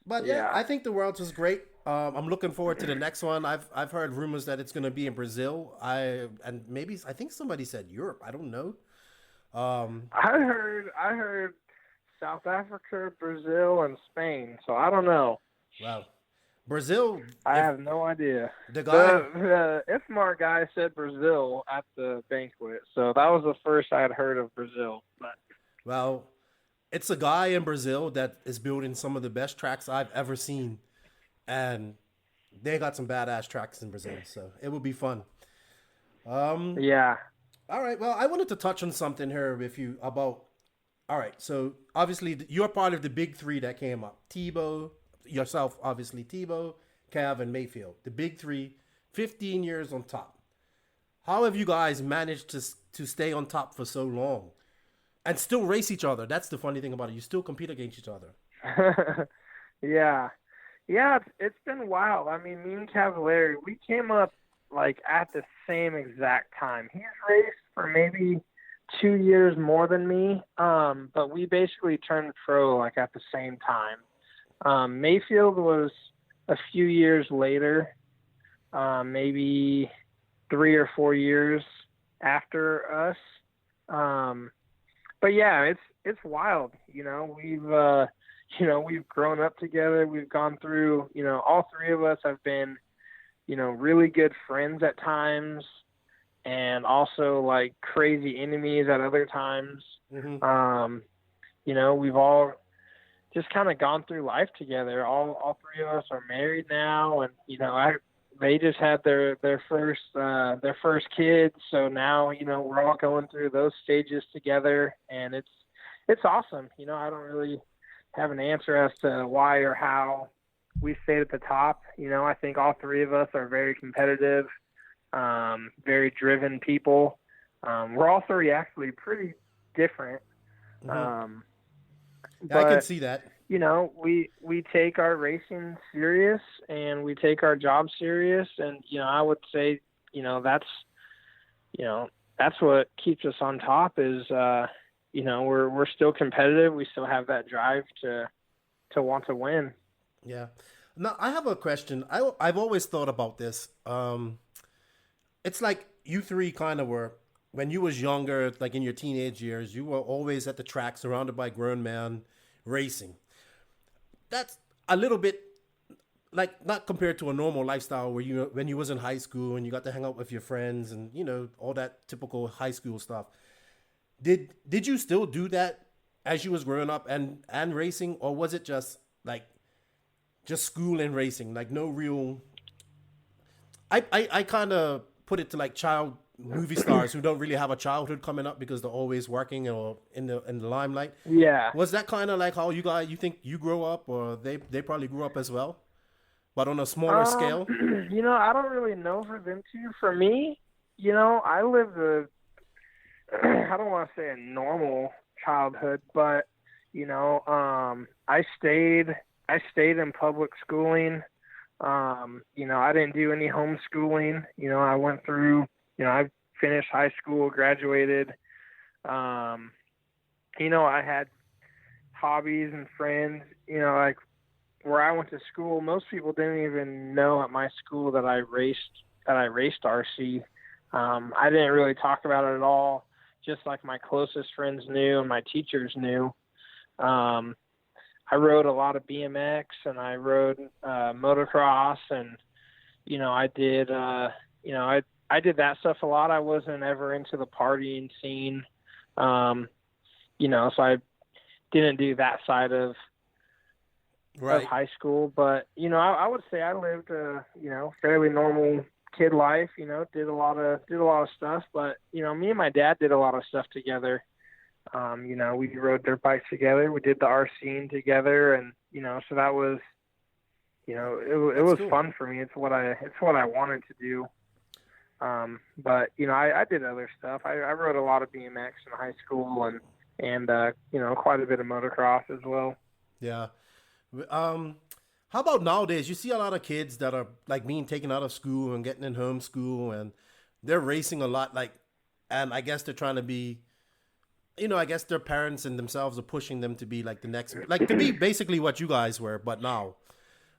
But Yeah. I think the Worlds was great. I'm looking forward to the next one. I've heard rumors that it's going to be in Brazil. I think somebody said Europe. I don't know. I heard South Africa, Brazil, and Spain. So I don't know. Wow, Brazil. I have no idea. The guy, The IFMAR guy said Brazil at the banquet, so that was the first I had heard of Brazil. But well, it's a guy in Brazil that is building some of the best tracks I've ever seen, and they got some badass tracks in Brazil, so it will be fun. yeah. All right. Well, I wanted to touch on something here with you about. All right. So obviously you're part of the big three that came up. Tebo, yourself, obviously Tebo, Cav, and Mayfield. The big three, 15 years on top. How have you guys managed to stay on top for so long and still race each other? That's the funny thing about it. You still compete against each other. Yeah. Yeah, it's been wild. I mean, me and Cavallari, we came up like at the same exact time. He's raced for maybe 2 years more than me, but we basically turned pro like at the same time. Mayfield was a few years later, maybe 3 or 4 years after us. But yeah, it's wild. We've grown up together. We've gone through, all three of us have been, really good friends at times and also like crazy enemies at other times. Mm-hmm. We've all just kind of gone through life together. All three of us are married now, and, they just had their first kids. So now, we're all going through those stages together, and it's awesome. I don't really have an answer as to why or how we stayed at the top. I think all three of us are very competitive, very driven people. We're all three actually pretty different. Mm-hmm. But, I can see that. We take our racing serious and we take our job serious. And, I would say, that's what keeps us on top is, we're still competitive. We still have that drive to want to win. Yeah. Now I have a question. I've always thought about this. It's like you three kind of were, when you was younger, like in your teenage years, you were always at the track surrounded by grown men racing. That's a little bit like not compared to a normal lifestyle where when you was in high school and you got to hang out with your friends and, all that typical high school stuff. Did you still do that as you was growing up and racing, or was it just school and racing, like no real? I kind of put it to like child movie stars who don't really have a childhood coming up because they're always working or in the limelight. Yeah. Was that kind of like how you think you grow up, or they probably grew up as well, but on a smaller scale? I don't really know for them too. For me, I lived I don't want to say a normal childhood, but I stayed in public schooling. I didn't do any homeschooling. I went through, I finished high school, graduated. I had hobbies and friends, like where I went to school. Most people didn't even know at my school that I raced RC. I didn't really talk about it at all. Just like my closest friends knew and my teachers knew. I rode a lot of BMX and I rode motocross, and I did I did that stuff a lot. I wasn't ever into the partying scene, so I didn't do that side of high school. But I would say I lived a fairly normal kid life. Did a lot of stuff. But me and my dad did a lot of stuff together. We rode dirt bikes together. We did the RCing together, and so that was, it was cool. Fun for me. It's what I wanted to do. But I did other stuff. I rode a lot of BMX in high school, and quite a bit of motocross as well. Yeah. How about nowadays? You see a lot of kids that are like being taken out of school and getting in homeschool, and they're racing a lot. And I guess they're trying to be I guess their parents and themselves are pushing them to be like the next, like to be basically what you guys were, but now.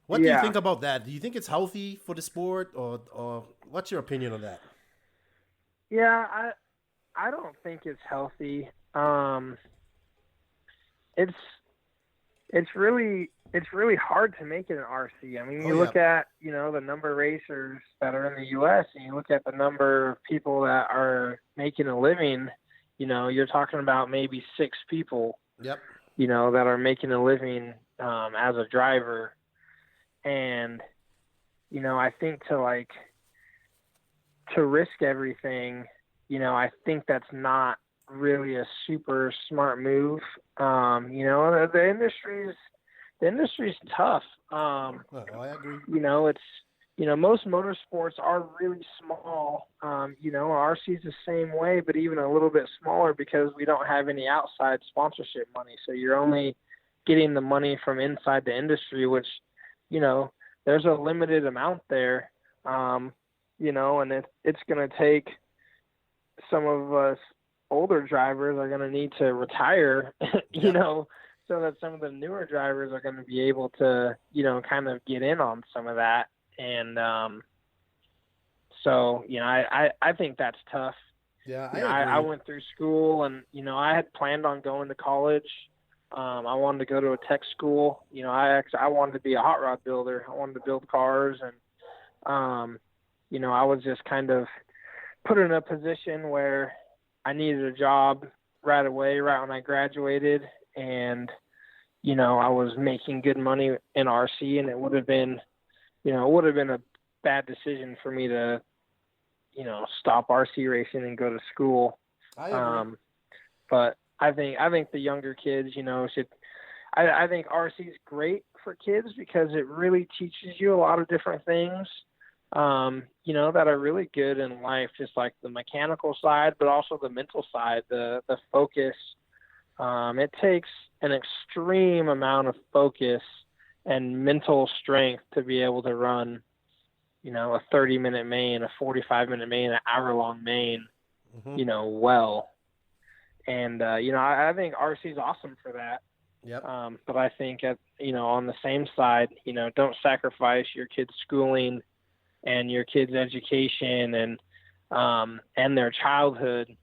What do you think about that? Do you think it's healthy for the sport, or what's your opinion on that? Yeah, I don't think it's healthy. It's really hard to make it an RC. I mean, you look at, the number of racers that are in the U.S. and you look at the number of people that are making a living, you're talking about maybe 6 people, Yep. that are making a living as a driver. And, I think to risk everything, I think that's not really a super smart move. The industry's tough. I agree. Most motorsports are really small. RC's the same way, but even a little bit smaller because we don't have any outside sponsorship money. So you're only getting the money from inside the industry, which, there's a limited amount there. And it's going to take some of us older drivers are going to need to retire, so that some of the newer drivers are going to be able to, kind of get in on some of that. And so, I think that's tough. Yeah, I went through school and, I had planned on going to college. I wanted to go to a tech school. I wanted to be a hot rod builder. I wanted to build cars. And, I was just kind of put in a position where I needed a job right away, right when I graduated. And, I was making good money in RC, and it would have been a bad decision for me to, stop RC racing and go to school. I agree. But I think the younger kids, should. I think RC is great for kids because it really teaches you a lot of different things, that are really good in life, just like the mechanical side, but also the mental side, the focus. It takes an extreme amount of focus and mental strength to be able to run, a 30-minute main, a 45-minute main, an hour-long main, well. And, I think RC is awesome for that. Yep. But I think, on the same side, don't sacrifice your kids' schooling and your kids' education and their childhood,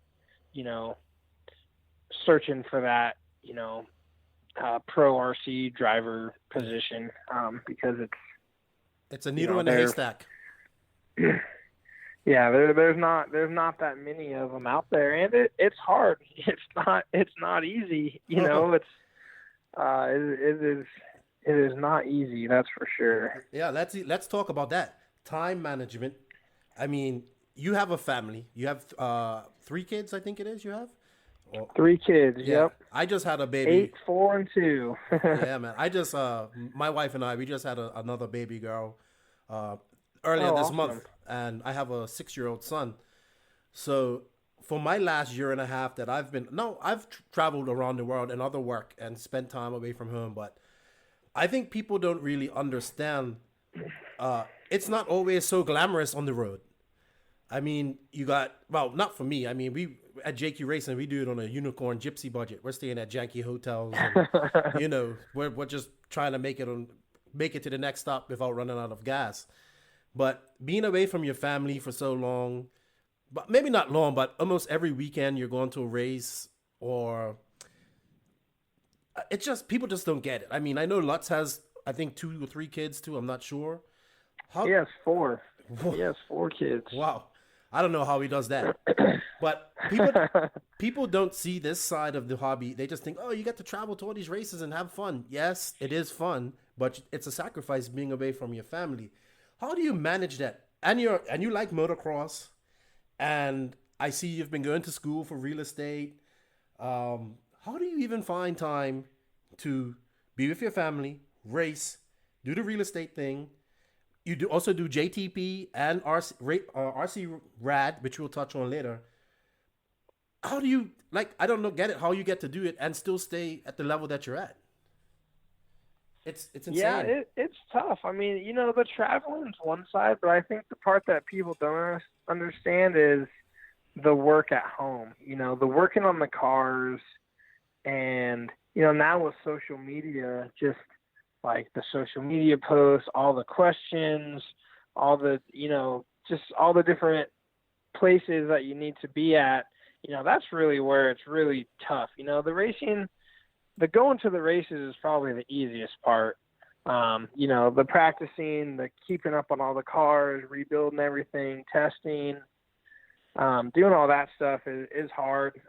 searching for that, pro RC driver position, because it's a needle in a haystack. Yeah, there's not that many of them out there, and it's hard. It's not easy. It is not easy. That's for sure. Yeah, let's talk about that. Time management. I mean, you have a family. You have 3 kids, I think it is. You have 3 kids. Yeah. Yep. I just had a baby. 8, 4, and 2. Yeah, man. I just my wife and we just had another baby girl earlier this month, and I have a 6-year-old son. So for my last year and a half that I've traveled around the world and other work and spent time away from home, but I think people don't really understand. It's not always so glamorous on the road. I mean, not for me. I mean, we at JQ Racing, we do it on a unicorn gypsy budget. We're staying at janky hotels, and, we're just trying to make it to the next stop without running out of gas. But being away from your family for so long, but maybe not long, but almost every weekend you're going to a race, or it's just, people just don't get it. I mean, I know Lutz has, I think 2 or 3 kids too. I'm not sure. He has 4. He has 4 kids. Wow. I don't know how he does that. But people don't see this side of the hobby. They just think, oh, you get to travel to all these races and have fun. Yes, it is fun, but it's a sacrifice being away from your family. How do you manage that? And you like motocross, and I see you've been going to school for real estate. How do you even find time to be with your family, race, do the real estate thing? You also do JTP and RC Rad, which we'll touch on later. How do you, I don't know, get it, how you get to do it and still stay at the level that you're at? It's insane. Yeah, it's tough. I mean, the traveling is one side, but I think the part that people don't understand is, the work at home, the working on the cars, and, now with social media, just like the social media posts, all the questions, all the, just all the different places that you need to be at, that's really where it's really tough. The racing, the going to the races is probably the easiest part. The practicing, the keeping up on all the cars, rebuilding everything, testing, doing all that stuff is hard.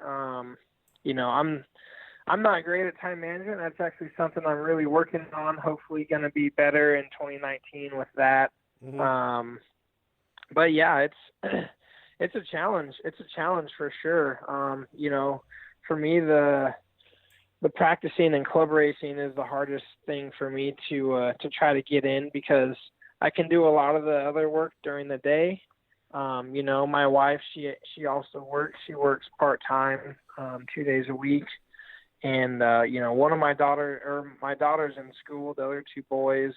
I'm not great at time management. That's actually something I'm really working on. Hopefully going to be better in 2019 with that. Mm-hmm. But yeah, it's a challenge. It's a challenge for sure. For me, the practicing and club racing is the hardest thing for me to try to get in, because I can do a lot of the other work during the day. My wife, she also works. She works part-time, 2 days a week. And, one of my daughter's in school. The other two boys,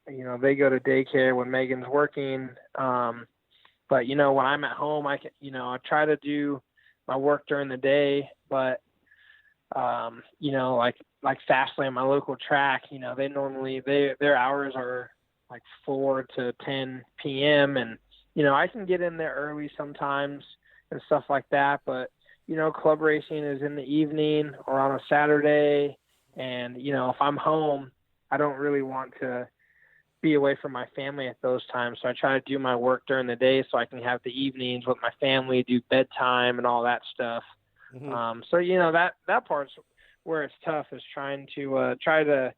they go to daycare when Megan's working. But, when I'm at home, I can, I try to do my work during the day, but, like Fastlane, my local track, they normally, their hours are like 4 to 10 PM. And, I can get in there early sometimes and stuff like that. But, club racing is in the evening or on a Saturday. And, if I'm home, I don't really want to be away from my family at those times. So I try to do my work during the day so I can have the evenings with my family, do bedtime and all that stuff. Mm-hmm. So, that part's where it's tough, is trying to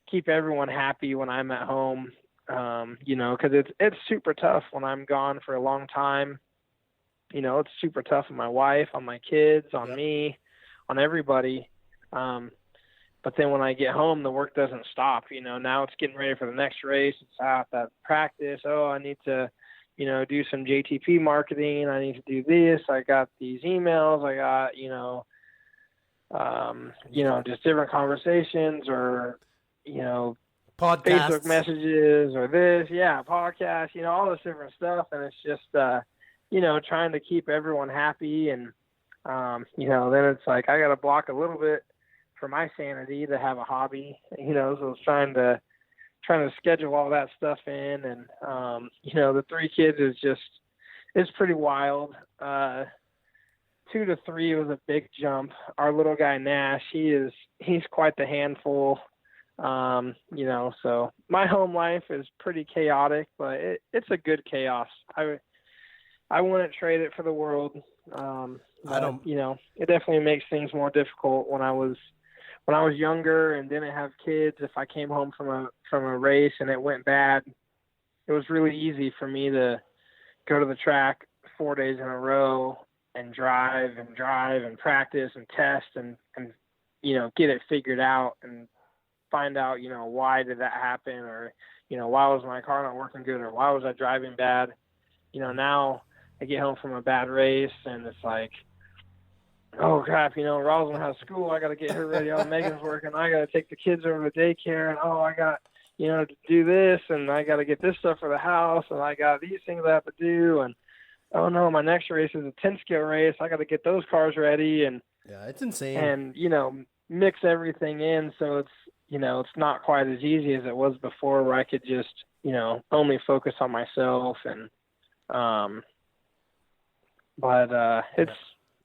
keep everyone happy when I'm at home. Cause it's super tough when I'm gone for a long time. It's super tough on my wife, on my kids, on me, on everybody. But then when I get home, the work doesn't stop. Now it's getting ready for the next race. It's out at practice. Oh, I need to, do some JTP marketing. I need to do this. I got these emails. I got, just different conversations or, Podcasts, Facebook messages or this. Yeah, podcasts, all this different stuff. And it's just, trying to keep everyone happy. And, then it's like I got to block a little bit for my sanity to have a hobby, so it's trying to schedule all that stuff in. And, the 3 kids it's pretty wild. 2 to 3 was a big jump. Our little guy, Nash, he's quite the handful. So my home life is pretty chaotic, but it's a good chaos. I wouldn't trade it for the world. It definitely makes things more difficult when I was younger and didn't have kids. If I came home from a race and it went bad, it was really easy for me to go to the track 4 days in a row and drive and practice and test and get it figured out and find out, why did that happen, or, why was my car not working good, or why was I driving bad? Now I get home from a bad race and it's like, oh crap, Rosalind has school. I got to get her ready. Oh, Megan's working. I got to take the kids over to daycare, and I got, to do this, and I got to get this stuff for the house, and I got these things I have to do. And oh no, my next race is a 10-scale race. I got to get those cars ready. And yeah, it's insane. And, mix everything in. So it's, it's not quite as easy as it was before, where I could just, only focus on myself. And,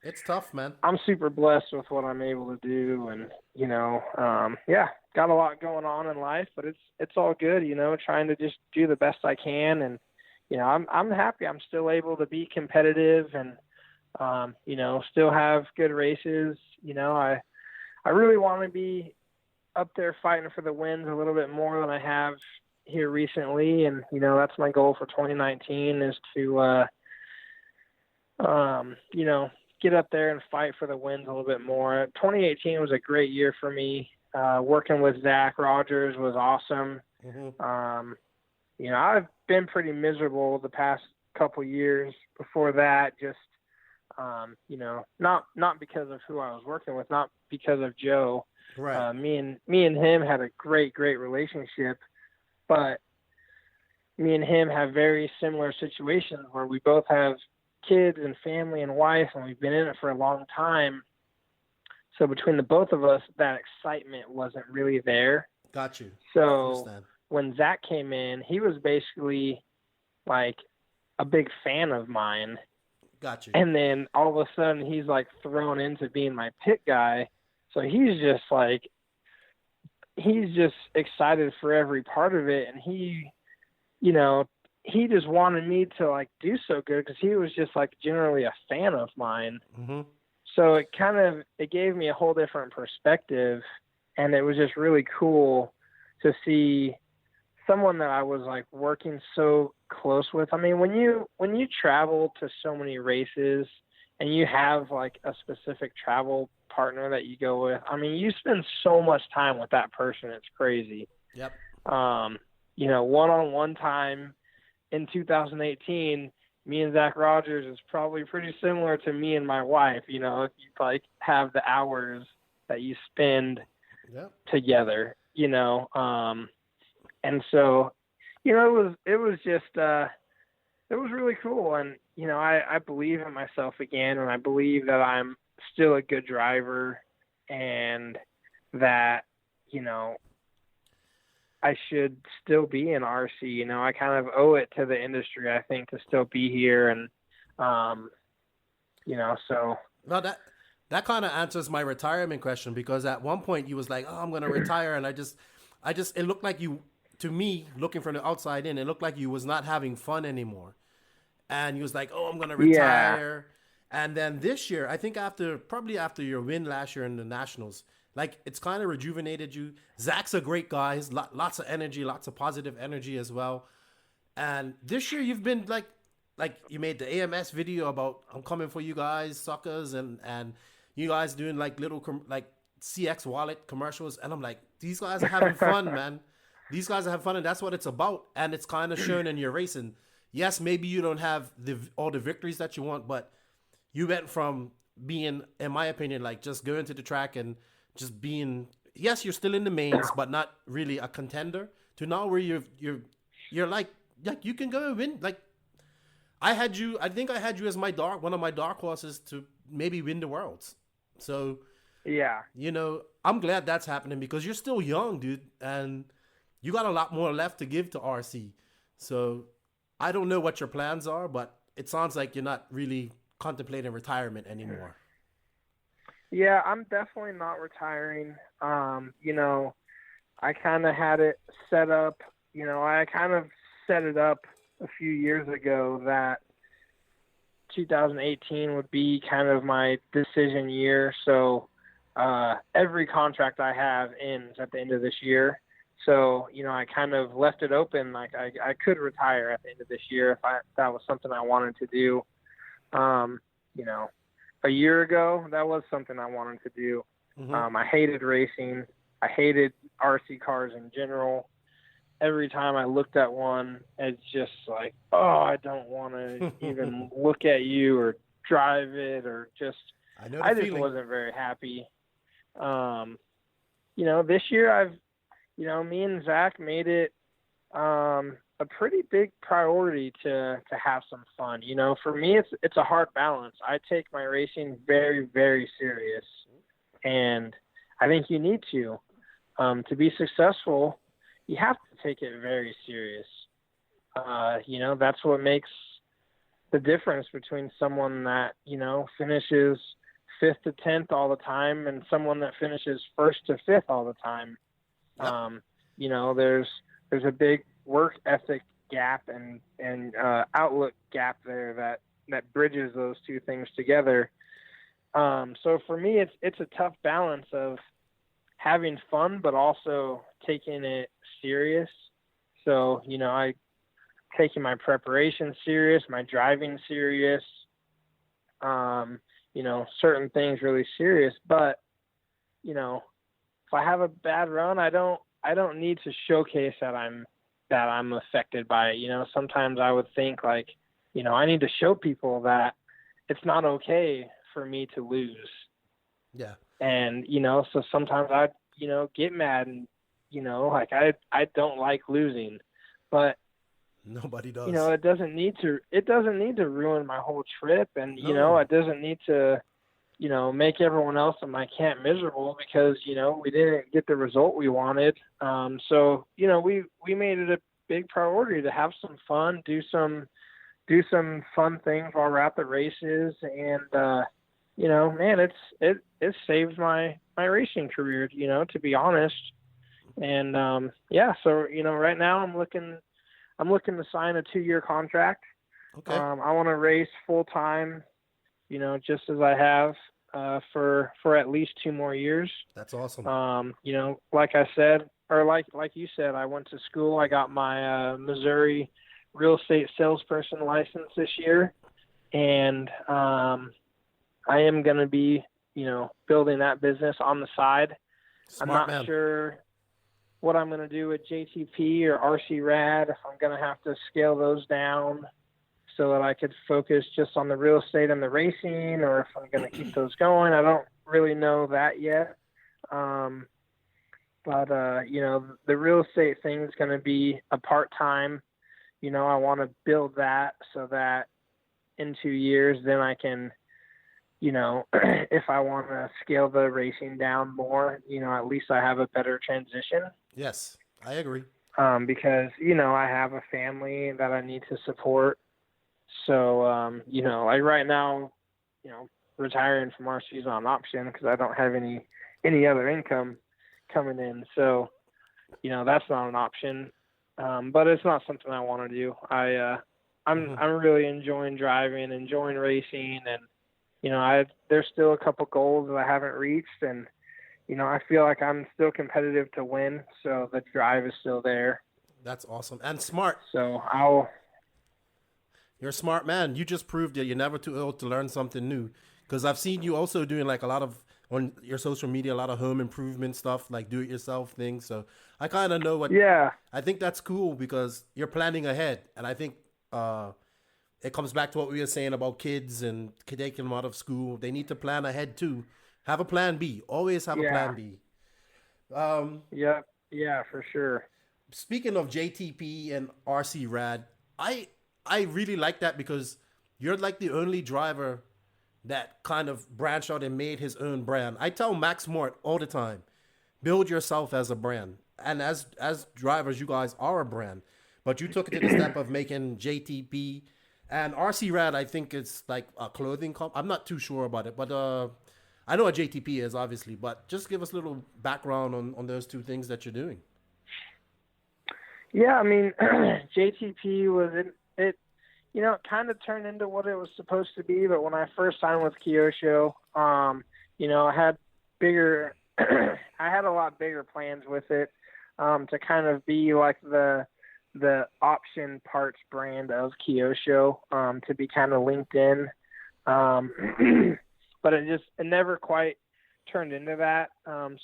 it's tough, man. I'm super blessed with what I'm able to do, and got a lot going on in life, but it's all good. Trying to just do the best I can, and I'm happy. I'm still able to be competitive, and still have good races. I really want to be up there fighting for the wins a little bit more than I have here recently, and that's my goal for 2019 is to get up there and fight for the wins a little bit more. 2018 was a great year for me. Working with Zach Rogers was awesome. Mm-hmm. I've been pretty miserable the past couple years before that, just, not because of who I was working with, not because of Joe. Right. Me and him had a great relationship, but me and him have very similar situations where we both have kids and family and wife, and we've been in it for a long time. So between the both of us, that excitement wasn't really there. Got you. So when Zach came in, he was basically like a big fan of mine. Got you. And then all of a sudden he's like thrown into being my pit guy. So he's just excited for every part of it. And he, you know, he just wanted me to like do so good because he was just like generally a fan of mine. Mm-hmm. So it gave me a whole different perspective, and it was just really cool to see someone that I was like working so close with. I mean, when you travel to so many races and you have like a specific travel partner that you go with, I mean, you spend so much time with that person. It's crazy. Yep. You know, one-on-one time in 2018, me and Zach Rogers is probably pretty similar to me and my wife. You know, if you like have the hours that you spend together, you know. And so, you know, it was just it was really cool. And, you know, I believe in myself again, and I believe that I'm still a good driver and that, you know, I should still be in RC. You know, I kind of owe it to the industry, I think, to still be here. And, you know, so. Well, that kind of answers my retirement question, because at one point you was like, oh, I'm going to retire. And I just, it looked like you, to me, looking from the outside in, it looked like you was not having fun anymore. And you was like, oh, I'm going to retire. Yeah. And then this year, I think probably after your win last year in the Nationals, like, it's kind of rejuvenated you. Zach's a great guy. He's lots of energy, lots of positive energy as well. And this year you've been like you made the AMS video about I'm coming for you guys, suckers, and you guys doing like little like CX wallet commercials. And I'm like, these guys are having fun, man. These guys are having fun, and that's what it's about. And it's kind of shown in your racing. Yes, maybe you don't have all the victories that you want, but you went from being, in my opinion, like just going to the track and just being, yes, you're still in the mains, but not really a contender, to now where you're like you can go and win. Like I think I had you as one of my dark horses to maybe win the Worlds. So yeah, you know, I'm glad that's happening, because you're still young, dude, and you got a lot more left to give to RC. So I don't know what your plans are, but it sounds like you're not really contemplating retirement anymore. Yeah, I'm definitely not retiring. You know, I kind of had it set up, you know, I kind of set it up a few years ago that 2018 would be kind of my decision year. So every contract I have ends at the end of this year. So, you know, I kind of left it open. Like I could retire at the end of this year if that was something I wanted to do. You know, a year ago, that was something I wanted to do. Mm-hmm. I hated racing. I hated RC cars in general. Every time I looked at one, it's just like, oh, I don't want to even look at you or drive it, or just, I just wasn't very happy. You know, this year me and Zach made it a pretty big priority to have some fun. You know, for me, it's a hard balance. I take my racing very, very serious, and I think you need to be successful. You have to take it very serious. You know, that's what makes the difference between someone that, you know, finishes 5th to 10th all the time and someone that finishes 1st to 5th all the time. Yep. You know, there's a big work ethic gap and outlook gap there that bridges those two things together. So for me, it's a tough balance of having fun, but also taking it serious. So, you know, I taking my preparation serious, my driving serious, you know, certain things really serious. But, you know, if I have a bad run, I don't need to showcase that I'm affected by it. You know, sometimes I would think like, you know, I need to show people that it's not okay for me to lose. Yeah. And, you know, so sometimes I, you know, get mad and, you know, like I don't like losing, but Nobody does. it doesn't need to ruin my whole trip. And, No. it doesn't need to, make everyone else in my camp miserable because, we didn't get the result we wanted. So, we made it a big priority to have some fun, do some fun things while we're at the races. And, man, it saved my racing career, to be honest. And, so, right now I'm looking to sign a 2-year contract. Okay. I want to race full time, just as I have for at least 2 more years. That's awesome. Like I said, or like you said, I went to school. I got my Missouri real estate salesperson license this year, and I am going to be, building that business on the side. Smart I'm not man. sure what I'm going to do with JTP or RC Rad, if I'm going to have to scale those down so that I could focus just on the real estate and the racing, or if I'm going to keep those going. I don't really know that yet. But the real estate thing is going to be a part-time. I want to build that so that in 2 years, then I can, if I want to scale the racing down more, at least I have a better transition. Yes, I agree. Because, I have a family that I need to support. So, like right now, retiring from RC is not an option because I don't have any other income coming in. So, that's not an option. But it's not something I want to do. I'm really enjoying driving, enjoying racing, and, there's still a couple goals that I haven't reached, and, I feel like I'm still competitive to win, so the drive is still there. That's awesome. And smart. So You're a smart man. You just proved that you're never too old to learn something new. Because I've seen you also doing like a lot of, on your social media, a lot of home improvement stuff, like do-it-yourself things. So I kind of know what. Yeah. I think that's cool because you're planning ahead. And I think it comes back to what we were saying about kids and taking them out of school. They need to plan ahead too. Have a plan B. Always have a plan B. Yeah, for sure. Speaking of JTP and RC Rad, I really like that because you're like the only driver that kind of branched out and made his own brand. I tell Max Mort all the time, build yourself as a brand. And as drivers, you guys are a brand. But you took it to the step of making JTP and RC Rad. I think it's like a clothing I'm not too sure about it, but I know what JTP is, obviously. But just give us a little background on those two things that you're doing. Yeah, I mean, JTP was it kind of turned into what it was supposed to be. But when I first signed with Kyosho, I had I had a lot bigger plans with it to kind of be like the option parts brand of Kyosho, to be kind of linked in. But it never quite turned into that.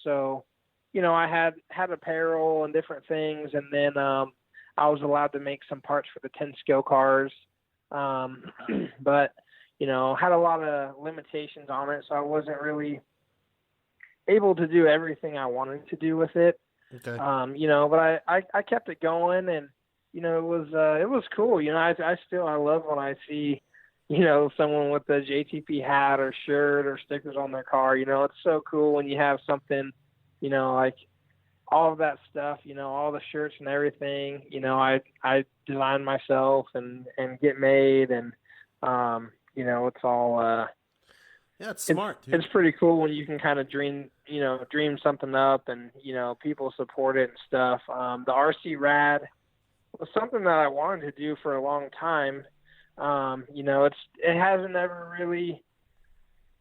So, I had apparel and different things, and then I was allowed to make some parts for the 10 skill cars. But, had a lot of limitations on it, so I wasn't really able to do everything I wanted to do with it. Okay. But I kept it going, and, it was cool. I love when I see, someone with a JTP hat or shirt or stickers on their car. It's so cool when you have something, like all of that stuff, all the shirts and everything, I design myself and get made, and, it's all, yeah, it's smart. It's pretty cool when you can kind of dream something up and, people support it and stuff. The RC Rad was something that I wanted to do for a long time. It hasn't ever really,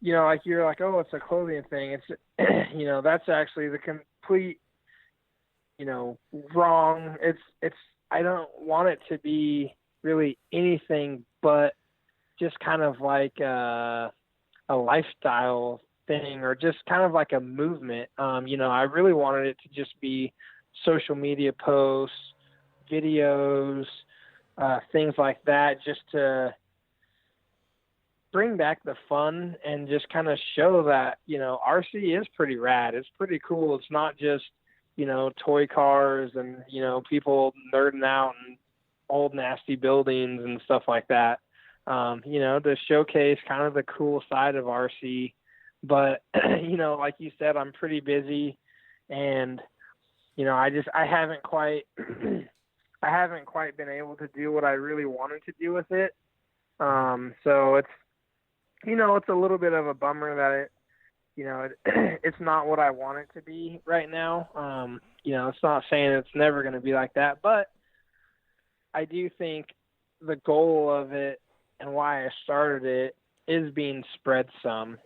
like you're like, oh, it's a clothing thing. It's, that's actually the complete, wrong. It's, I don't want it to be really anything but just kind of like a lifestyle thing, or just kind of like a movement. I really wanted it to just be social media posts, videos, things like that, just to bring back the fun and just kind of show that, RC is pretty rad. It's pretty cool. It's not just, toy cars and, people nerding out and old nasty buildings and stuff like that, to showcase kind of the cool side of RC. But, like you said, I'm pretty busy, and, I haven't quite, been able to do what I really wanted to do with it. So it's, it's a little bit of a bummer that it's not what I want it to be right now. It's not saying it's never going to be like that, but I do think the goal of it and why I started it is being spread some.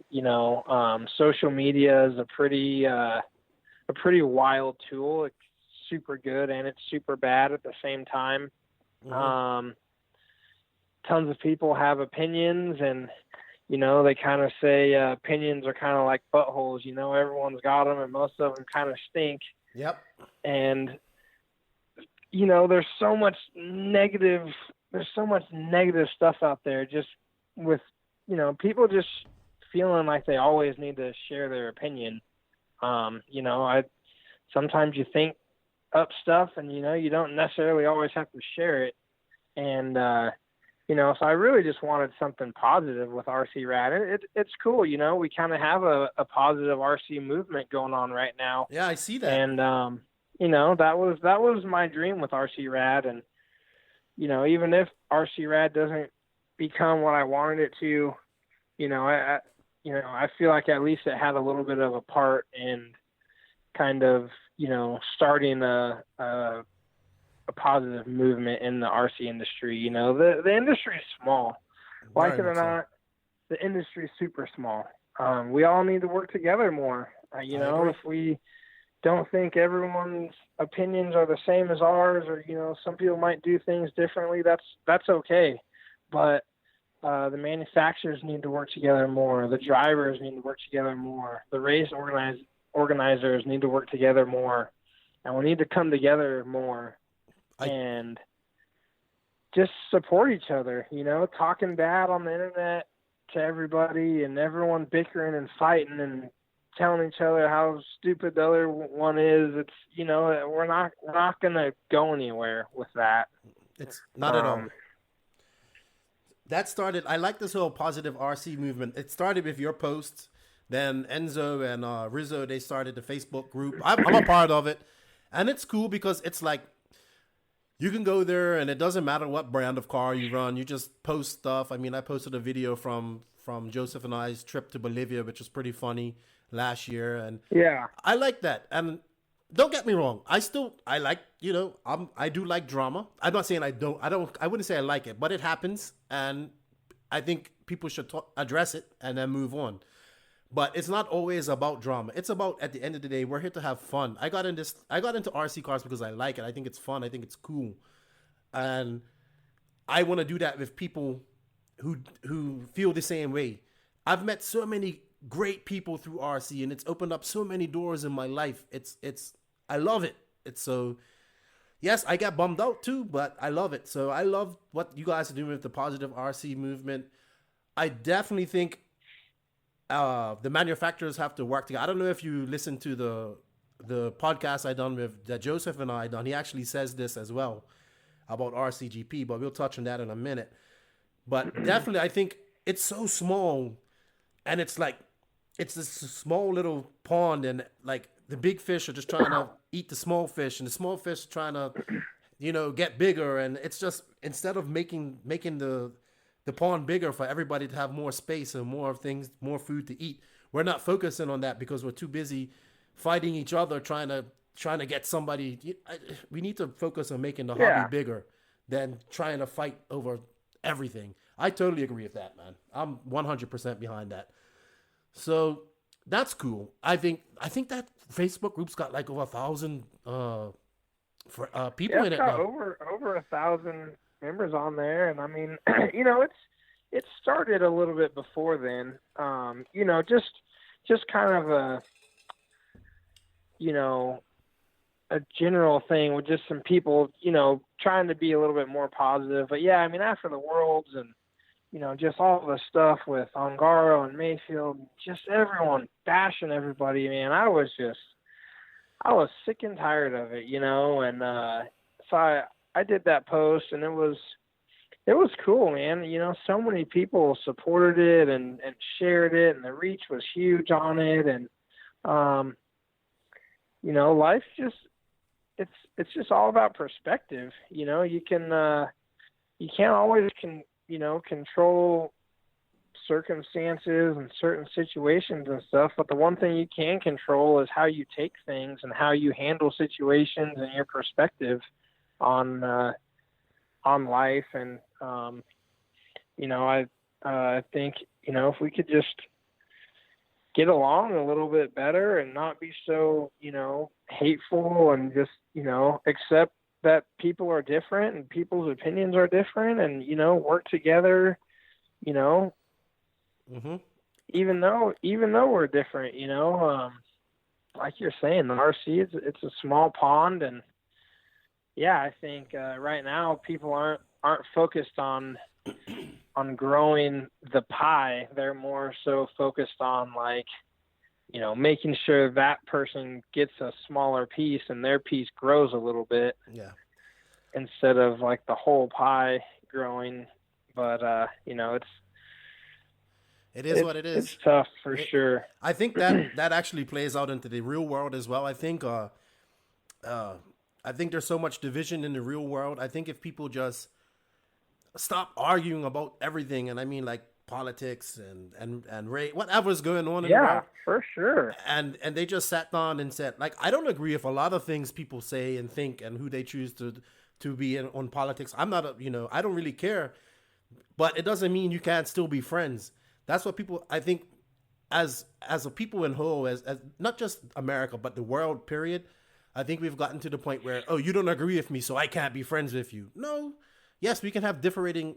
Social media is a pretty wild tool. It's super good and it's super bad at the same time. Mm-hmm. Tons of people have opinions, and they kind of say opinions are kind of like buttholes. Everyone's got them, and most of them kind of stink. Yep. And there's so much negative stuff out there, just with people just feeling like they always need to share their opinion. Sometimes you think up stuff, and you don't necessarily always have to share it. And so I really just wanted something positive with RC Rad. It's cool, we kind of have a positive RC movement going on right now. Yeah, I see that. And that was my dream with RC Rad. And even if RC Rad doesn't become what I wanted it to, I feel like at least it had a little bit of a part in kind of starting a positive movement in the RC industry. The industry is small. Like it or not, the industry is super small. We all need to work together more. If we don't think everyone's opinions are the same as ours, or, some people might do things differently, that's okay. But the manufacturers need to work together more. The drivers need to work together more. The race organizers need to work together more. And we need to come together more and just support each other, talking bad on the internet to everybody and everyone bickering and fighting and telling each other how stupid the other one is. It's, we're not going to go anywhere with that. It's not at all. That started, I like this whole positive RC movement. It started with your posts. Then Enzo and Rizzo, they started the Facebook group. I'm a part of it. And it's cool because it's like, you can go there and it doesn't matter what brand of car you run. You just post stuff. I mean, I posted a video from Joseph and I's trip to Bolivia, which was pretty funny last year. And yeah, I like that. And don't get me wrong. I like, I do like drama. I'm not saying I wouldn't say I like it, but it happens. And I think people should address it and then move on. But it's not always about drama. It's about, at the end of the day, we're here to have fun. I got into RC cars because I like it. I think it's fun. I think it's cool. And I want to do that with people who feel the same way. I've met so many great people through RC, and it's opened up so many doors in my life. I love it. It's so, yes, I got bummed out too, but I love it. So I love what you guys are doing with the positive RC movement. I definitely think the manufacturers have to work together. I don't know if you listen to the podcast that Joseph and I done. He actually says this as well about RCGP, but we'll touch on that in a minute. But definitely, I think it's so small, and it's like, it's this small little pond, and like the big fish are just trying to eat the small fish, and the small fish are trying to, get bigger. And it's just, instead of making the pond bigger for everybody to have more space and more things, more food to eat, we're not focusing on that because we're too busy fighting each other, trying to get somebody. We need to focus on making the hobby bigger than trying to fight over everything. I totally agree with that, man. I'm 100% behind that. So that's cool. I think that Facebook group's got like over 1,000 people in it now. Over 1,000 members on there, and I mean, it started a little bit before then. Just kind of a general thing with just some people, trying to be a little bit more positive. But yeah, I mean, after the Worlds and just all the stuff with Ongaro and Mayfield, just everyone bashing everybody, man, I was sick and tired of it, and so I did that post, and it was cool, man. You know, so many people supported it and shared it, and the reach was huge on it. And, you know, life just, it's just all about perspective. You know, you can't always control circumstances and certain situations and stuff, but the one thing you can control is how you take things and how you handle situations and your perspective on life. And you know, I think, you know, if we could just get along a little bit better and not be so, you know, hateful, and just, you know, accept that people are different and people's opinions are different, and, you know, work together, you know, Mm-hmm. even though we're different, you know, like you're saying, the RC, it's a small pond. And yeah, I think right now people aren't focused on growing the pie. They're more so focused on, like, you know, making sure that person gets a smaller piece and their piece grows a little bit. Yeah. Instead of, like, the whole pie growing. But you know, It is what it is. It's tough for sure. I think that actually plays out into the real world as well. I think there's so much division in the real world. I think if people just stop arguing about everything, and I mean, like, politics and race, whatever's going on in the world. Yeah, for sure. And they just sat down and said, like, I don't agree with a lot of things people say and think and who they choose to be on politics. I'm not I don't really care, but it doesn't mean you can't still be friends. That's what people, I think, as a people in whole, as not just America, but the world, period. I think we've gotten to the point where, oh, you don't agree with me, so I can't be friends with you. No. Yes, we can have differing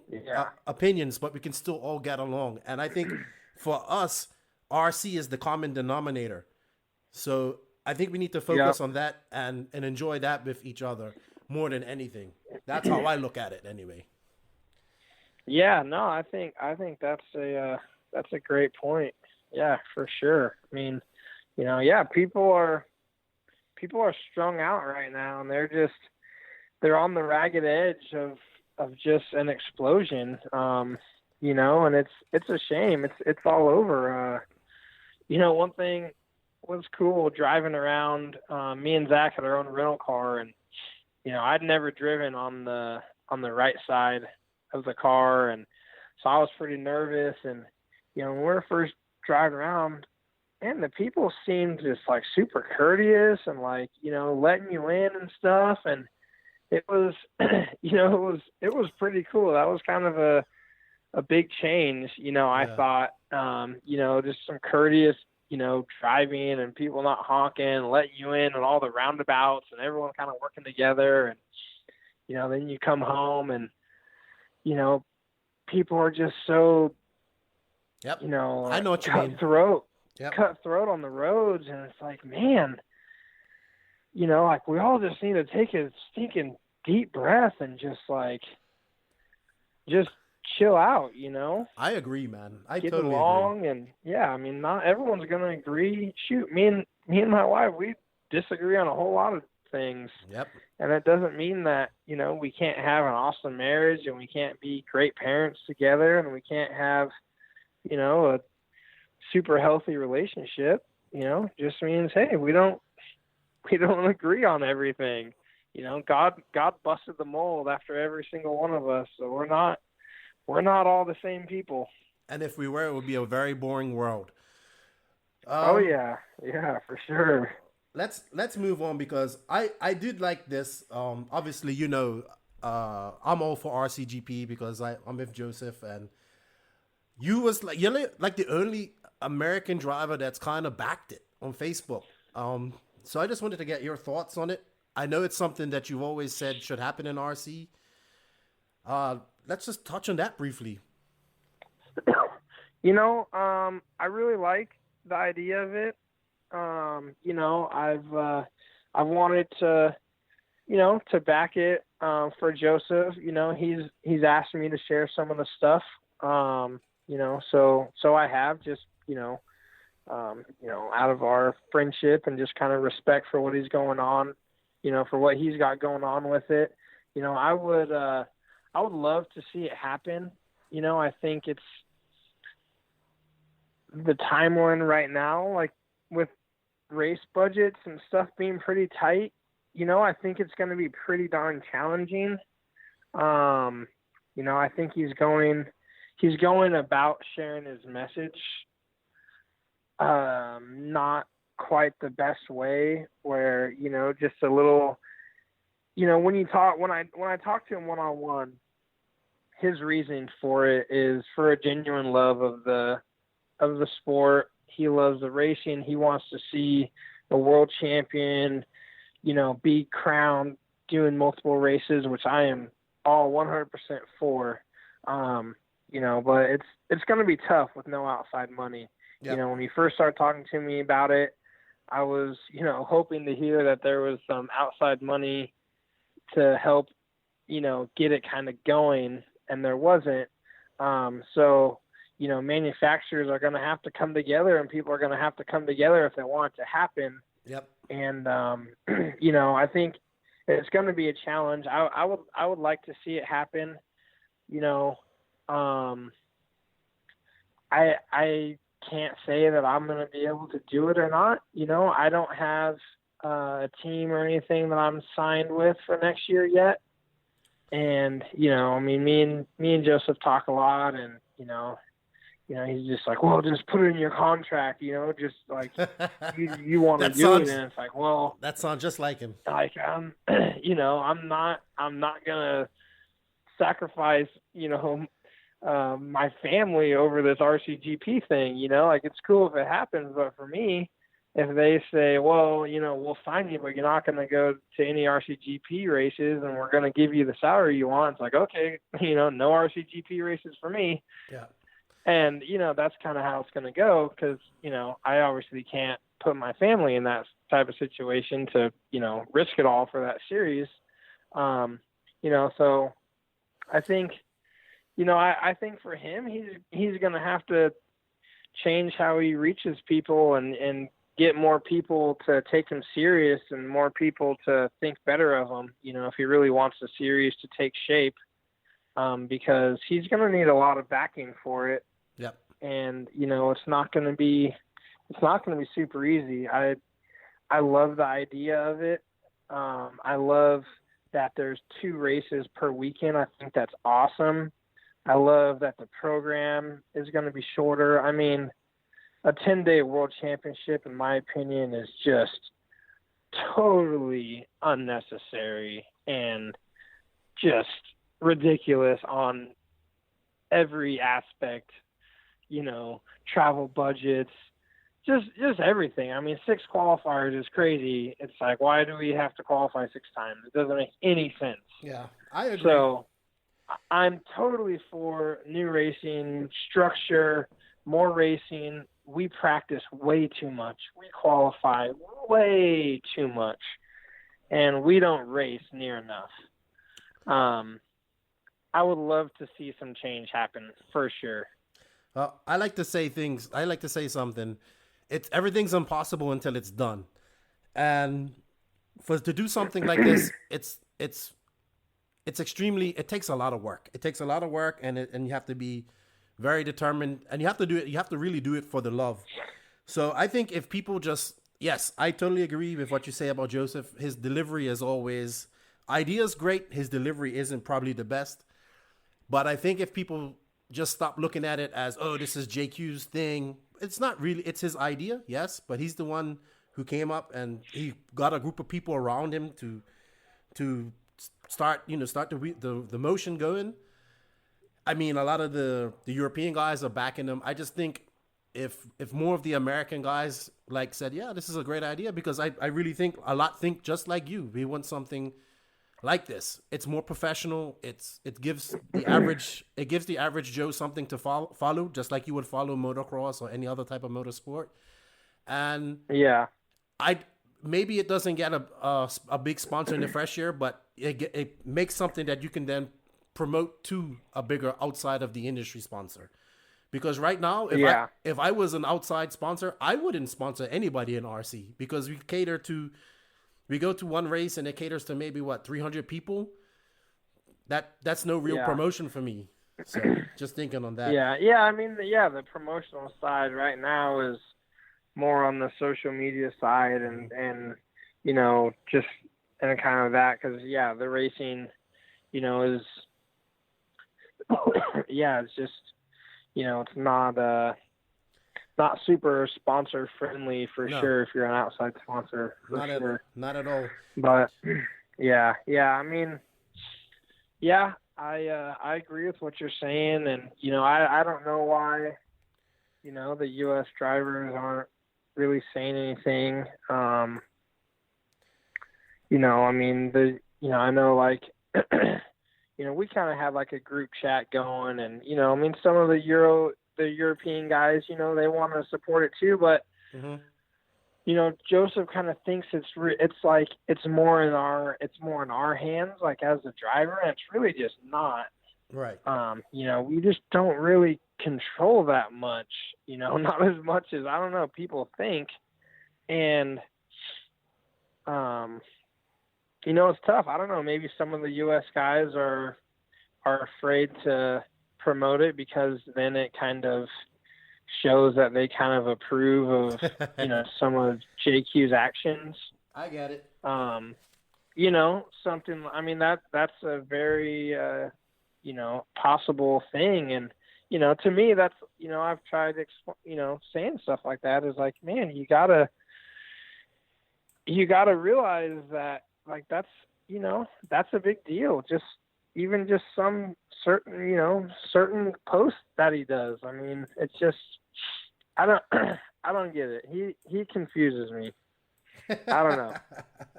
opinions, but we can still all get along. And I think for us, RC is the common denominator. So I think we need to focus on that and enjoy that with each other more than anything. That's how I look at it anyway. Yeah, no, I think that's a great point. Yeah, for sure. I mean, you know, yeah, people are strung out right now, and they're on the ragged edge of just an explosion. You know, and it's a shame. It's all over. You know, one thing was cool driving around. Me and Zach had our own rental car, and, you know, I'd never driven on the right side of the car, and so I was pretty nervous. And, you know, when we were first driving around, and the people seemed just, like, super courteous and, like, you know, letting you in and stuff. And it was, you know, it was pretty cool. That was kind of a big change, you know. I thought, you know, just some courteous, you know, driving, and people not honking, letting you in on all the roundabouts, and everyone kind of working together. And, you know, then you come home, and, you know, people are just so, you know, I know what you mean. Cutthroat on the roads. And it's like, man, you know, like, we all just need to take a stinking deep breath and just chill out, you know? I agree, man. I get totally along agree. And yeah, I mean, not everyone's going to agree. Shoot, me and my wife, we disagree on a whole lot of things. Yep. And that doesn't mean that, you know, we can't have an awesome marriage, and we can't be great parents together, and we can't have, you know, a super healthy relationship. You know, just means, hey, we don't agree on everything. You know, God busted the mold after every single one of us, so we're not all the same people. And if we were, it would be a very boring world. Oh yeah, for sure. Let's move on, because I did like this. Obviously, you know, I'm all for RCGP because I'm with Joseph, and you're like the only American driver that's kind of backed it on Facebook. So I just wanted to get your thoughts on it. I know it's something that you've always said should happen in RC. Let's just touch on that briefly. You know, I really like the idea of it. You know, I've wanted to, you know, to back it for Joseph. You know, he's asked me to share some of the stuff. You know, so I have just, you know, out of our friendship and just kind of respect for what he's going on, you know, for what he's got going on with it. I would love to see it happen. I think it's the time we're in right now, like with race budgets and stuff being pretty tight. I think it's going to be pretty darn challenging. I think he's going about sharing his message, not quite the best way, where, just a little, when I talk to him one-on-one, his reasoning for it is for a genuine love of the sport. He loves the racing. He wants to see a world champion, be crowned doing multiple races, which I am all 100% for. But it's going to be tough with no outside money. Yep. When he first started talking to me about it, I was, hoping to hear that there was some outside money to help, get it kind of going, and there wasn't. So, manufacturers are going to have to come together, and people are going to have to come together if they want it to happen. Yep. And, I think it's going to be a challenge. I would like to see it happen. I can't say that I'm going to be able to do it or not. I don't have a team or anything that I'm signed with for next year yet. And, me and Joseph talk a lot, and, he's just like, well, just put it in your contract, just like you want to do it. And it's like, well, that sounds just like him. Like, I'm not going to sacrifice, my family over this RCGP thing, like it's cool if it happens. But for me, if they say, well, we'll sign you, but you're not going to go to any RCGP races, and we're going to give you the salary you want, it's like, okay, no RCGP races for me. Yeah. And, that's kind of how it's going to go, because, I obviously can't put my family in that type of situation to, risk it all for that series. So I think, I think for him, he's going to have to change how he reaches people and get more people to take him serious and more people to think better of him, if he really wants the series to take shape, because he's going to need a lot of backing for it. Yep. And, it's not going to be super easy. I love the idea of it. I love that there's 2 races per weekend. I think that's awesome. I love that the program is going to be shorter. I mean, a 10-day world championship, in my opinion, is just totally unnecessary and just ridiculous on every aspect, travel budgets, just everything. I mean, 6 qualifiers is crazy. It's like, why do we have to qualify 6 times? It doesn't make any sense. Yeah, I agree. So I'm totally for new racing, structure, more racing. We practice way too much. We qualify way too much, and we don't race near enough. I would love to see some change happen for sure. Well, I like to say something. Everything's impossible until it's done. And to do something like this, it takes a lot of work. It takes a lot of work, and you have to be very determined, and you have to do it. You have to really do it for the love. So I think if people yes, I totally agree with what you say about Joseph. His delivery is always, idea's great. His delivery isn't probably the best. But I think if people just stop looking at it as, oh, this is JQ's thing. It's not really, it's his idea, yes, but he's the one who came up, and he got a group of people around him to start the motion going. I mean, a lot of the European guys are backing him. I just think if more of the American guys said, yeah, this is a great idea, because I really think think just like you. We want something like this. It's more professional. It gives the average Joe something to follow, just like you would follow motocross or any other type of motorsport. And yeah, maybe it doesn't get a big sponsor in the first year, but it makes something that you can then promote to a bigger outside of the industry sponsor. Because right now, if I was an outside sponsor, I wouldn't sponsor anybody in RC, because we go to one race and it caters to maybe 300 people. that's no real promotion for me. So just thinking on that. Yeah. I mean, the promotional side right now is more on the social media side and just and kind of that, because the racing, is it's just it's not super sponsor friendly for sure if you're an outside sponsor not at all. But I mean, I agree with what you're saying, and I don't know why the U.S. drivers aren't really saying anything. I mean I know, like we kind of have like a group chat going, and I mean some of the European guys they want to support it too, but Joseph kind of thinks it's more in our hands, like as a driver, and it's really just not. Right. We just don't really control that much, not as much as, I don't know, people think. And, it's tough. I don't know, maybe some of the U.S. guys are afraid to promote it, because then it kind of shows that they kind of approve of, some of JQ's actions. I get it. Something, I mean, that's a very, possible thing. And, to me, that's, I've tried, saying stuff like that is like, man, you gotta realize that, like, that's a big deal. Even some certain posts that he does. I mean, it's just, I don't get it. He confuses me. I don't know.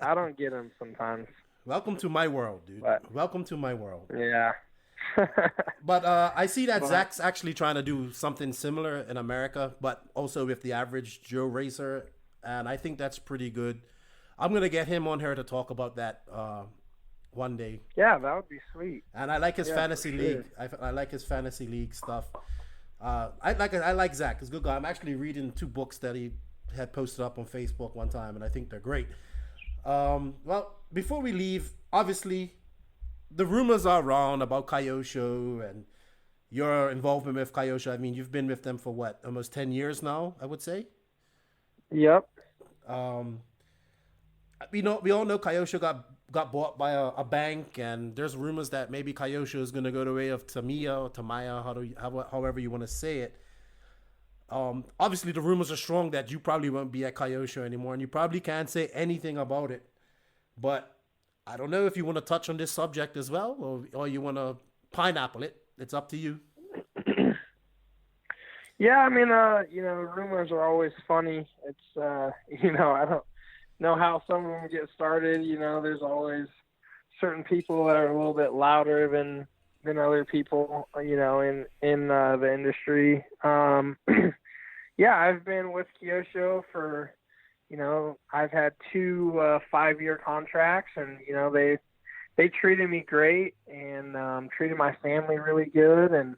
I don't get him sometimes. Welcome to my world, dude. Welcome to my world. Yeah. But I see that Zach's actually trying to do something similar in America, but also with the average Joe racer, and I think that's pretty good. I'm gonna get him on here to talk about that one day. Yeah, that would be sweet. And I like his fantasy league. I like his fantasy league stuff. I like Zach. He's a good guy. I'm actually reading 2 books that he had posted up on Facebook one time, and I think they're great. Well, before we leave, obviously, the rumors are around about Kyosho and your involvement with Kyosho. I mean, you've been with them for what, almost 10 years now, I would say? Yep. We all know Kyosho got bought by a bank, and there's rumors that maybe Kyosho is going to go the way of Tamiya or Tamaya, however you want to say it. Obviously, the rumors are strong that you probably won't be at Kyosho anymore, and you probably can't say anything about it. But I don't know if you want to touch on this subject as well, or you want to pineapple it. It's up to you. Yeah, I mean, rumors are always funny. It's, I don't know how some of them get started. There's always certain people that are a little bit louder than other people, in the industry. Yeah, I've been with Kyosho for, I've had 2 5-year contracts, and, they treated me great and treated my family really good. And,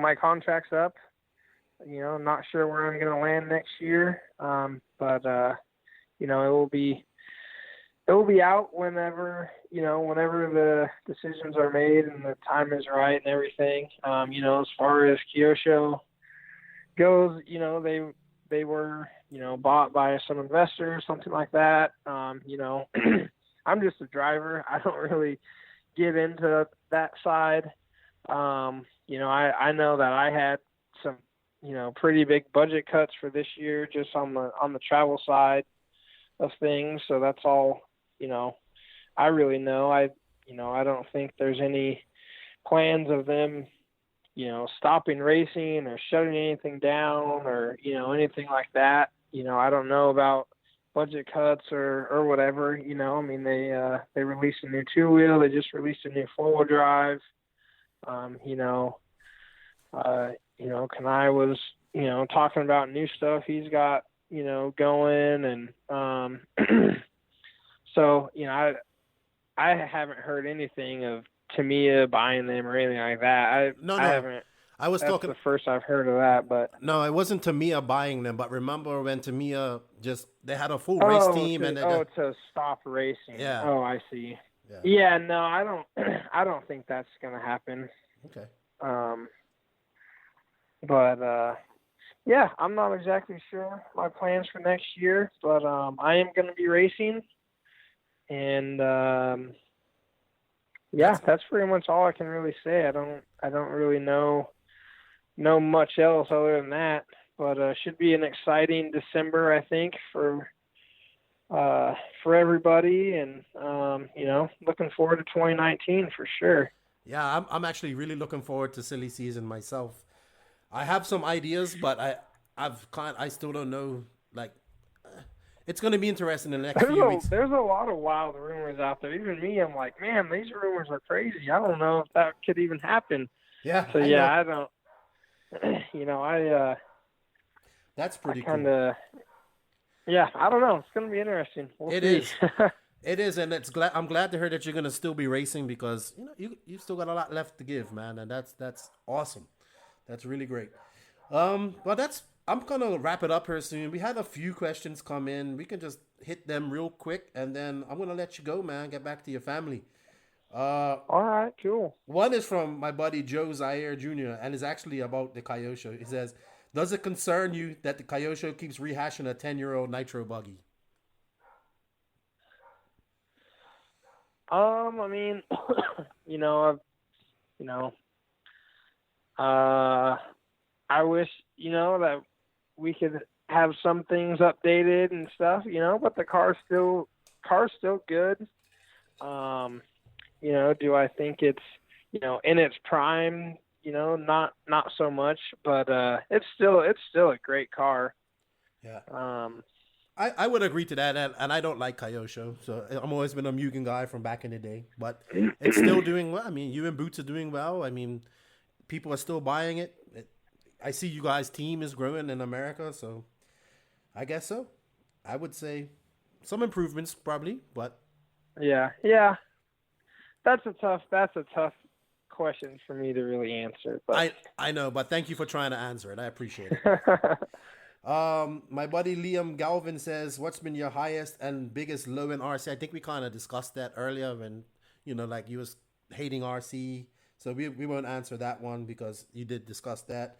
my contract's up. I'm not sure where I'm going to land next year. But it will be out whenever the decisions are made and the time is right and everything. As far as Kyosho goes, they were, bought by some investors, something like that. I'm just a driver. I don't really get into that side. I know that I had some, pretty big budget cuts for this year, just on the travel side of things. So that's all, I really know. I don't think there's any plans of them, stopping racing or shutting anything down or, anything like that. I don't know about budget cuts or whatever, I mean, they released a new 2-wheel. They just released a new 4-wheel drive. Kanai was, talking about new stuff he's got, going. And so, I haven't heard anything of Tamiya buying them or anything like that. I haven't. That's the first I've heard of that, but no, it wasn't Tamiya buying them. But remember when Tamiya they had a full race team to stop racing. Yeah. Oh, I see. Yeah, no, I don't. I don't think that's gonna happen. Okay. But yeah, I'm not exactly sure my plans for next year, but I am gonna be racing, and yeah, that's pretty much all I can really say. I don't really know much else other than that. But should be an exciting December, I think, for everybody, and looking forward to 2019 for sure. Yeah, I'm actually really looking forward to silly season myself. I have some ideas, but I still don't know. Like, it's going to be interesting in the next few weeks. There's a lot of wild rumors out there. Even me, I'm like, man, these rumors are crazy. I don't know if that could even happen. Yeah. So I don't. That's pretty cool. Yeah, I don't know. It's going to be interesting. It is. It is, and I'm glad to hear that you're going to still be racing, because you still got a lot left to give, man, and that's awesome. That's really great. I'm gonna wrap it up here soon. We had a few questions come in. We can just hit them real quick, and then I'm gonna let you go, man. Get back to your family. All right, cool. One is from my buddy Joe Zaire Jr. and is actually about the Kyosho. He says, "Does it concern you that the Kyosho keeps rehashing a 10-year-old nitro buggy?" I mean, I wish, that we could have some things updated and stuff, but the car's still good. Do I think it's, in its prime? Not so much, but it's still a great car. Yeah. I would agree to that, and I don't like Kyosho, so I've always been a Mugen guy from back in the day, but it's still doing well. I mean, you and Boots are doing well. I mean, people are still buying it. I see you guys' team is growing in America, so I guess so. I would say some improvements probably, but yeah. That's a tough question for me to really answer. But I know, but thank you for trying to answer it. I appreciate it. My buddy Liam Galvin says, "What's been your highest and biggest low in RC?" I think we kind of discussed that earlier when, like you was hating RC. So we won't answer that one because you did discuss that.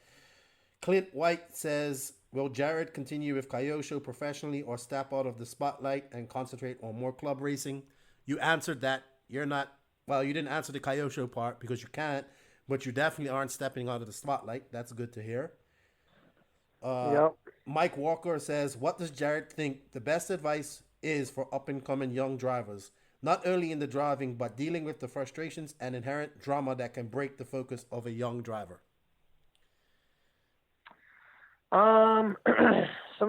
Clint White says, "Will Jared continue with Kyosho professionally or step out of the spotlight and concentrate on more club racing?" You answered that. You're not, well, you didn't answer the Kyosho part because you can't, but you definitely aren't stepping out of the spotlight. That's good to hear. Yep. Mike Walker says, "What does Jared think the best advice is for up-and-coming young drivers, not only in the driving, but dealing with the frustrations and inherent drama that can break the focus of a young driver?" Some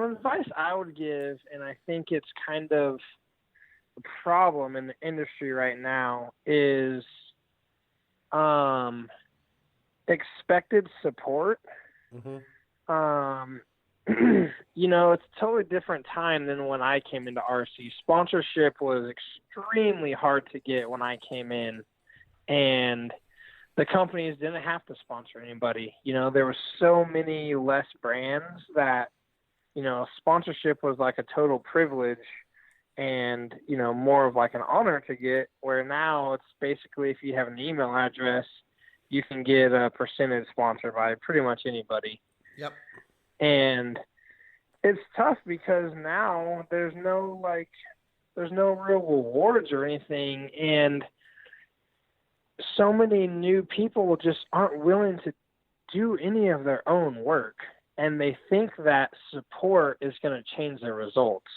advice I would give, and I think it's kind of a problem in the industry right now, is expected support. Mm-hmm. It's a totally different time than when I came into RC. Sponsorship was extremely hard to get when I came in, and the companies didn't have to sponsor anybody. There were so many less brands that, sponsorship was like a total privilege and, more of like an honor to get, where now it's basically if you have an email address, you can get a percentage sponsored by pretty much anybody. Yep. And it's tough because now there's no real rewards or anything, and so many new people just aren't willing to do any of their own work, and they think that support is going to change their results.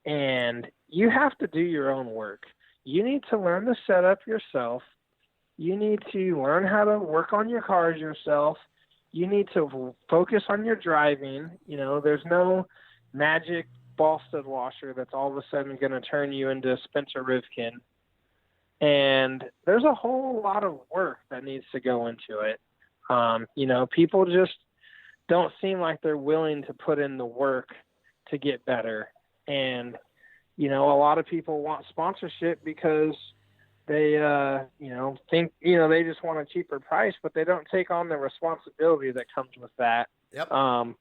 And you have to do your own work. You need to learn the setup yourself. You need to learn how to work on your cars yourself. You need to focus on your driving. There's no magic ball stud washer that's all of a sudden going to turn you into Spencer Rivkin. And there's a whole lot of work that needs to go into it. People just don't seem like they're willing to put in the work to get better. And, a lot of people want sponsorship because they, think, they just want a cheaper price, but they don't take on the responsibility that comes with that. Yep. And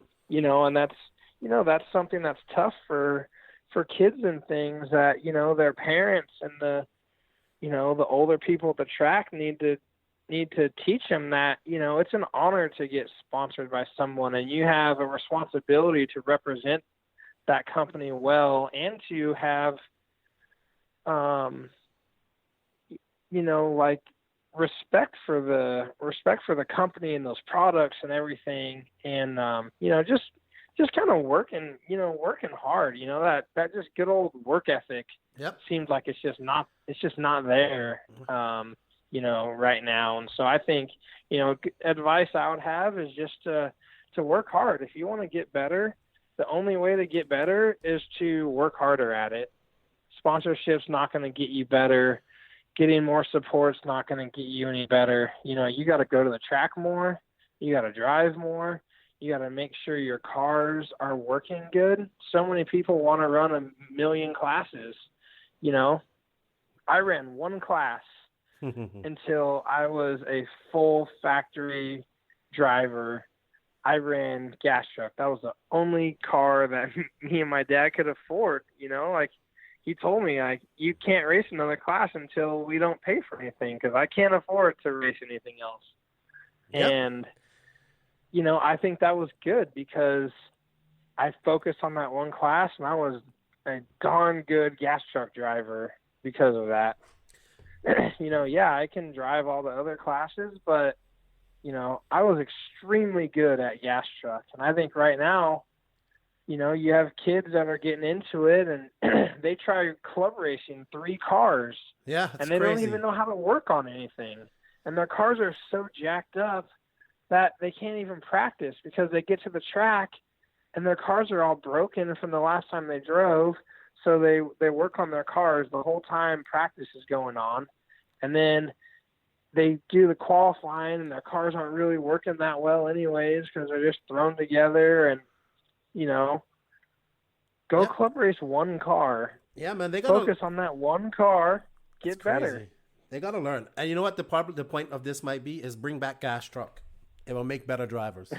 that's something that's tough for kids and things that, their parents and the older people at the track need to teach them that, it's an honor to get sponsored by someone, and you have a responsibility to represent that company well, and to have, like respect for the company and those products and everything. And, just kind of working hard, that just good old work ethic. Yep. Seems like it's just not there, right now. And so I think, advice I would have is just to work hard. If you want to get better, the only way to get better is to work harder at it. Sponsorship's not going to get you better. Getting more support's not going to get you any better. You got to go to the track more. You got to drive more. You got to make sure your cars are working good. So many people want to run 1 million classes. I ran one class until I was a full factory driver. I ran gas truck. That was the only car that me and my dad could afford. He told me, you can't race another class until we don't pay for anything, because I can't afford to race anything else. Yep. And, I think that was good, because I focused on that one class, and I was a darn good gas truck driver because of that. I can drive all the other classes, but, I was extremely good at gas truck. And I think right now, you have kids that are getting into it, and they try club racing 3 cars. Yeah, and they don't even know how to work on anything. And their cars are so jacked up that they can't even practice, because they get to the track and their cars are all broken from the last time they drove. So they work on their cars the whole time practice is going on. And then they do the qualifying, and their cars aren't really working that well anyways, because they're just thrown together. And, go club race one car. Yeah, man. They gotta focus on that one car, get better. They got to learn. And you know what the point of this might be is bring back gas truck. It will make better drivers.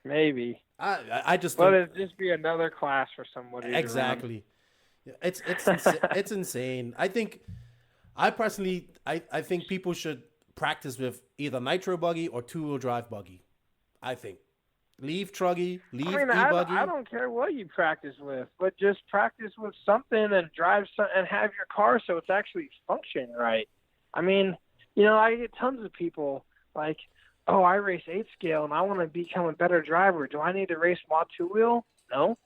Maybe. I just. But it'd just be another class for somebody. Exactly. It's it's insane. I personally think people should practice with either nitro buggy or 2-wheel drive buggy. I think. Leave truggy, leave e-buggy. I don't care what you practice with, but just practice with something and drive and have your car so it's actually functioning right. I mean, I get tons of people like, oh, I race 8-scale and I want to become a better driver. Do I need to race mod 2-wheel? No.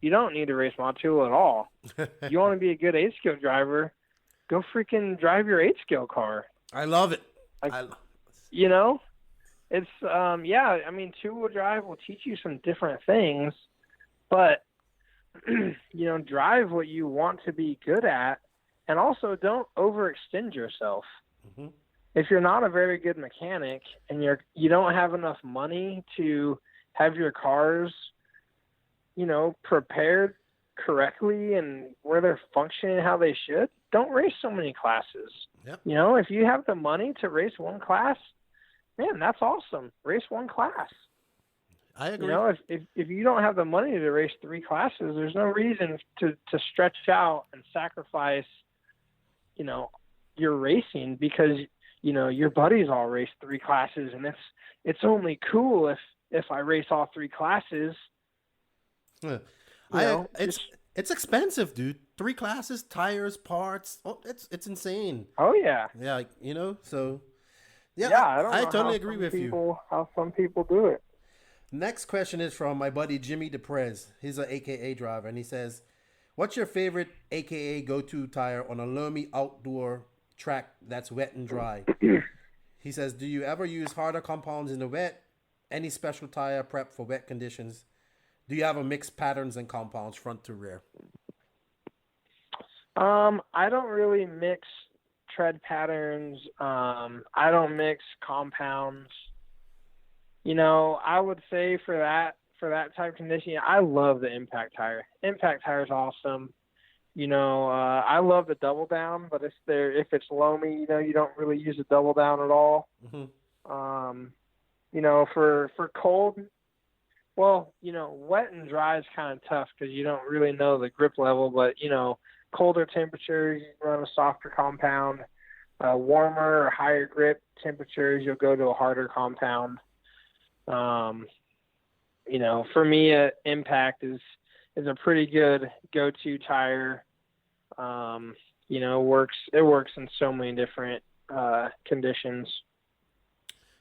You don't need to race mod 2-wheel at all. You want to be a good 8-scale driver, go freaking drive your 8-scale car. I love it. It's, 2-wheel drive will teach you some different things, but, drive what you want to be good at, and also don't overextend yourself. Mm-hmm. If you're not a very good mechanic and you don't have enough money to have your cars, prepared correctly and where they're functioning how they should, don't race so many classes. Yep. If you have the money to race one class, man, that's awesome. Race one class. I agree. If you don't have the money to race 3 classes, there's no reason to stretch out and sacrifice, your racing, because, your buddies all race 3 classes, and it's only cool if I race all 3 classes. It's expensive, dude. 3 classes, tires, parts. Oh, it's insane. Oh yeah. Yeah, so. Yeah, I totally agree with you. How some people do it. Next question is from my buddy Jimmy DePrez. He's an AKA driver, and he says, what's your favorite AKA go-to tire on a loamy outdoor track that's wet and dry? He says, do you ever use harder compounds in the wet? Any special tire prep for wet conditions? Do you have a mixed patterns and compounds front to rear? I don't really mix tread patterns. I don't mix compounds. I would say for that type of condition, I love the impact tire. Impact tire is awesome. I love the double down, but if it's loamy, you don't really use a double down at all. Mm-hmm. For cold well, wet and dry is kind of tough because you don't really know the grip level, but, colder temperatures, you run a softer compound. Warmer or higher grip temperatures, you'll go to a harder compound. For me, Impact is a pretty good go-to tire. It works in so many different conditions.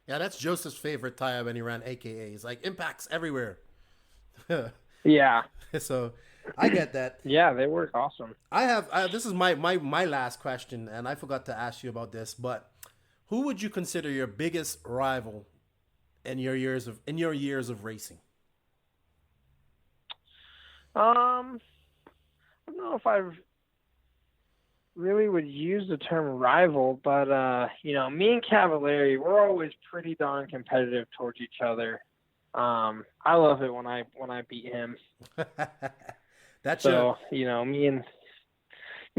Yeah, that's Joseph's favorite tire when he ran AKA. It's like Impact's everywhere. Yeah. So I get that. Yeah, they work awesome. This is my last question, and I forgot to ask you about this, but who would you consider your biggest rival in your years of racing? I don't know if I really would use the term rival, but me and Cavallari, we're always pretty darn competitive towards each other. I love it when I beat him. That's so me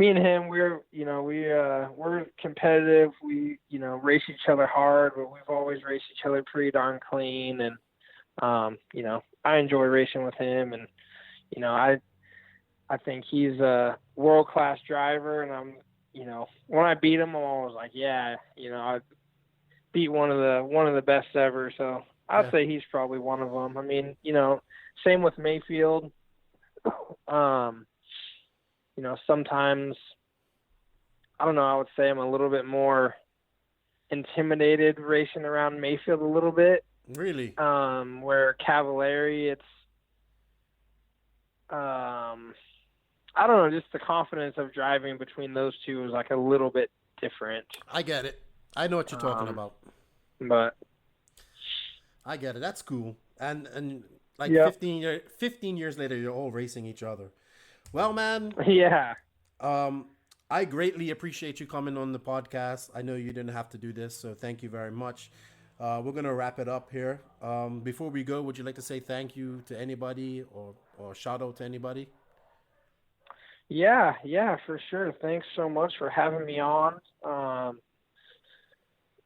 and him, we're competitive. We race each other hard, but we've always raced each other pretty darn clean. And I enjoy racing with him, and I think he's a world-class driver. And I'm when I beat him, I'm always like, I beat one of the best ever. So I'd say he's probably one of them. I mean, same with Mayfield. Sometimes, I don't know, I would say I'm a little bit more intimidated racing around Mayfield a little bit. Really? Where Cavallari, it's, I don't know, just the confidence of driving between those two is like a little bit different. I get it. I know what you're talking about. But I get it. That's cool. And like 15 years later, you're all racing each other. Well, man. Yeah. I greatly appreciate you coming on the podcast. I know you didn't have to do this, so thank you very much. We're going to wrap it up here. Before we go, would you like to say thank you to anybody or shout out to anybody? Yeah, for sure. Thanks so much for having me on.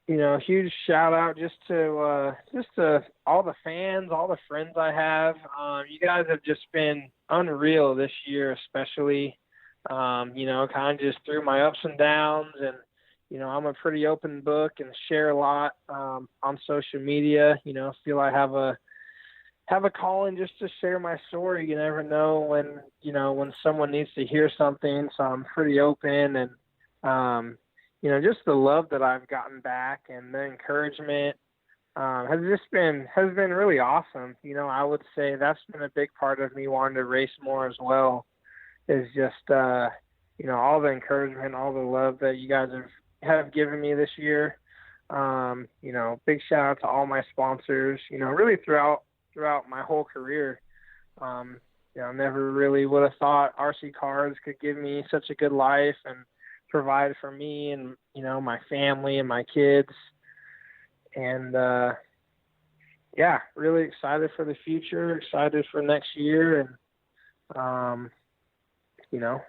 Huge shout out just to all the fans, all the friends I have. You guys have just been unreal this year, especially, kind of just through my ups and downs. And, I'm a pretty open book and share a lot, on social media. Feel I have a calling just to share my story. You never know when someone needs to hear something. So I'm pretty open, and, just the love that I've gotten back and the encouragement has been really awesome. I would say that's been a big part of me wanting to race more as well, is just, all the encouragement, all the love that you guys have given me this year. Big shout out to all my sponsors, really throughout my whole career. Never really would have thought RC Cars could give me such a good life and provide for me and, my family and my kids. And, really excited for the future, excited for next year, and,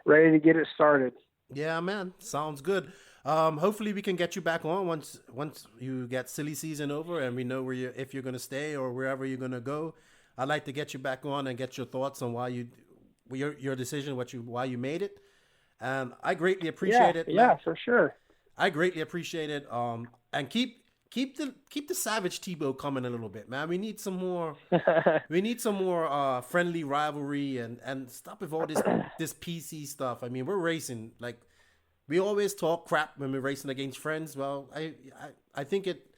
ready to get it started. Yeah, man. Sounds good. Hopefully we can get you back on once you get silly season over and we know if you're going to stay or wherever you're going to go. I'd like to get you back on and get your thoughts on your decision, why you made it. I greatly appreciate it. Yeah, for sure. I greatly appreciate it. And keep the savage Tebo coming a little bit, man. We need some more. We need some more friendly rivalry and stop with all this PC stuff. I mean, we're racing like we always talk crap when we're racing against friends. Well, I think it.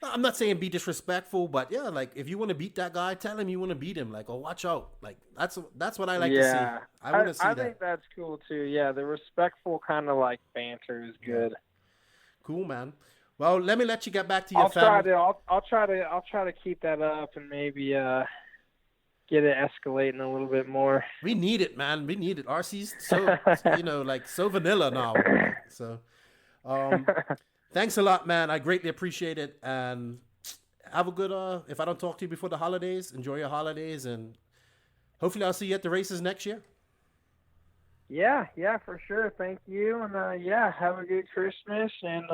I'm not saying be disrespectful, but yeah, like if you want to beat that guy, tell him you want to beat him. Like, watch out. Like that's what I like to see. I want to see that. I think that's cool too. Yeah, the respectful kind of like banter is good. Cool, man. Well, let me let you get back to your family. I'll try to keep that up and maybe get it escalating a little bit more. We need it, man. We need it. RC's so so vanilla now. So, thanks a lot, man. I greatly appreciate it, and have a good. If I don't talk to you before the holidays, enjoy your holidays, and hopefully I'll see you at the races next year. Yeah, for sure. Thank you, and have a good Christmas, and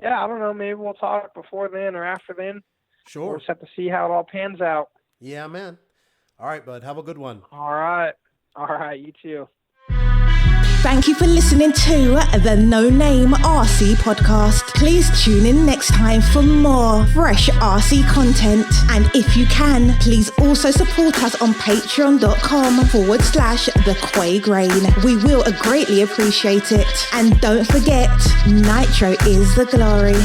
I don't know, maybe we'll talk before then or after then. Sure. We'll just have to see how it all pans out. Yeah, man. All right, bud. Have a good one. All right. You too. Thank you for listening to the No Name RC podcast. Please tune in next time for more fresh RC content. And if you can, please also support us on patreon.com/The Quay Grain. We will greatly appreciate it. And don't forget, Nitro is the glory.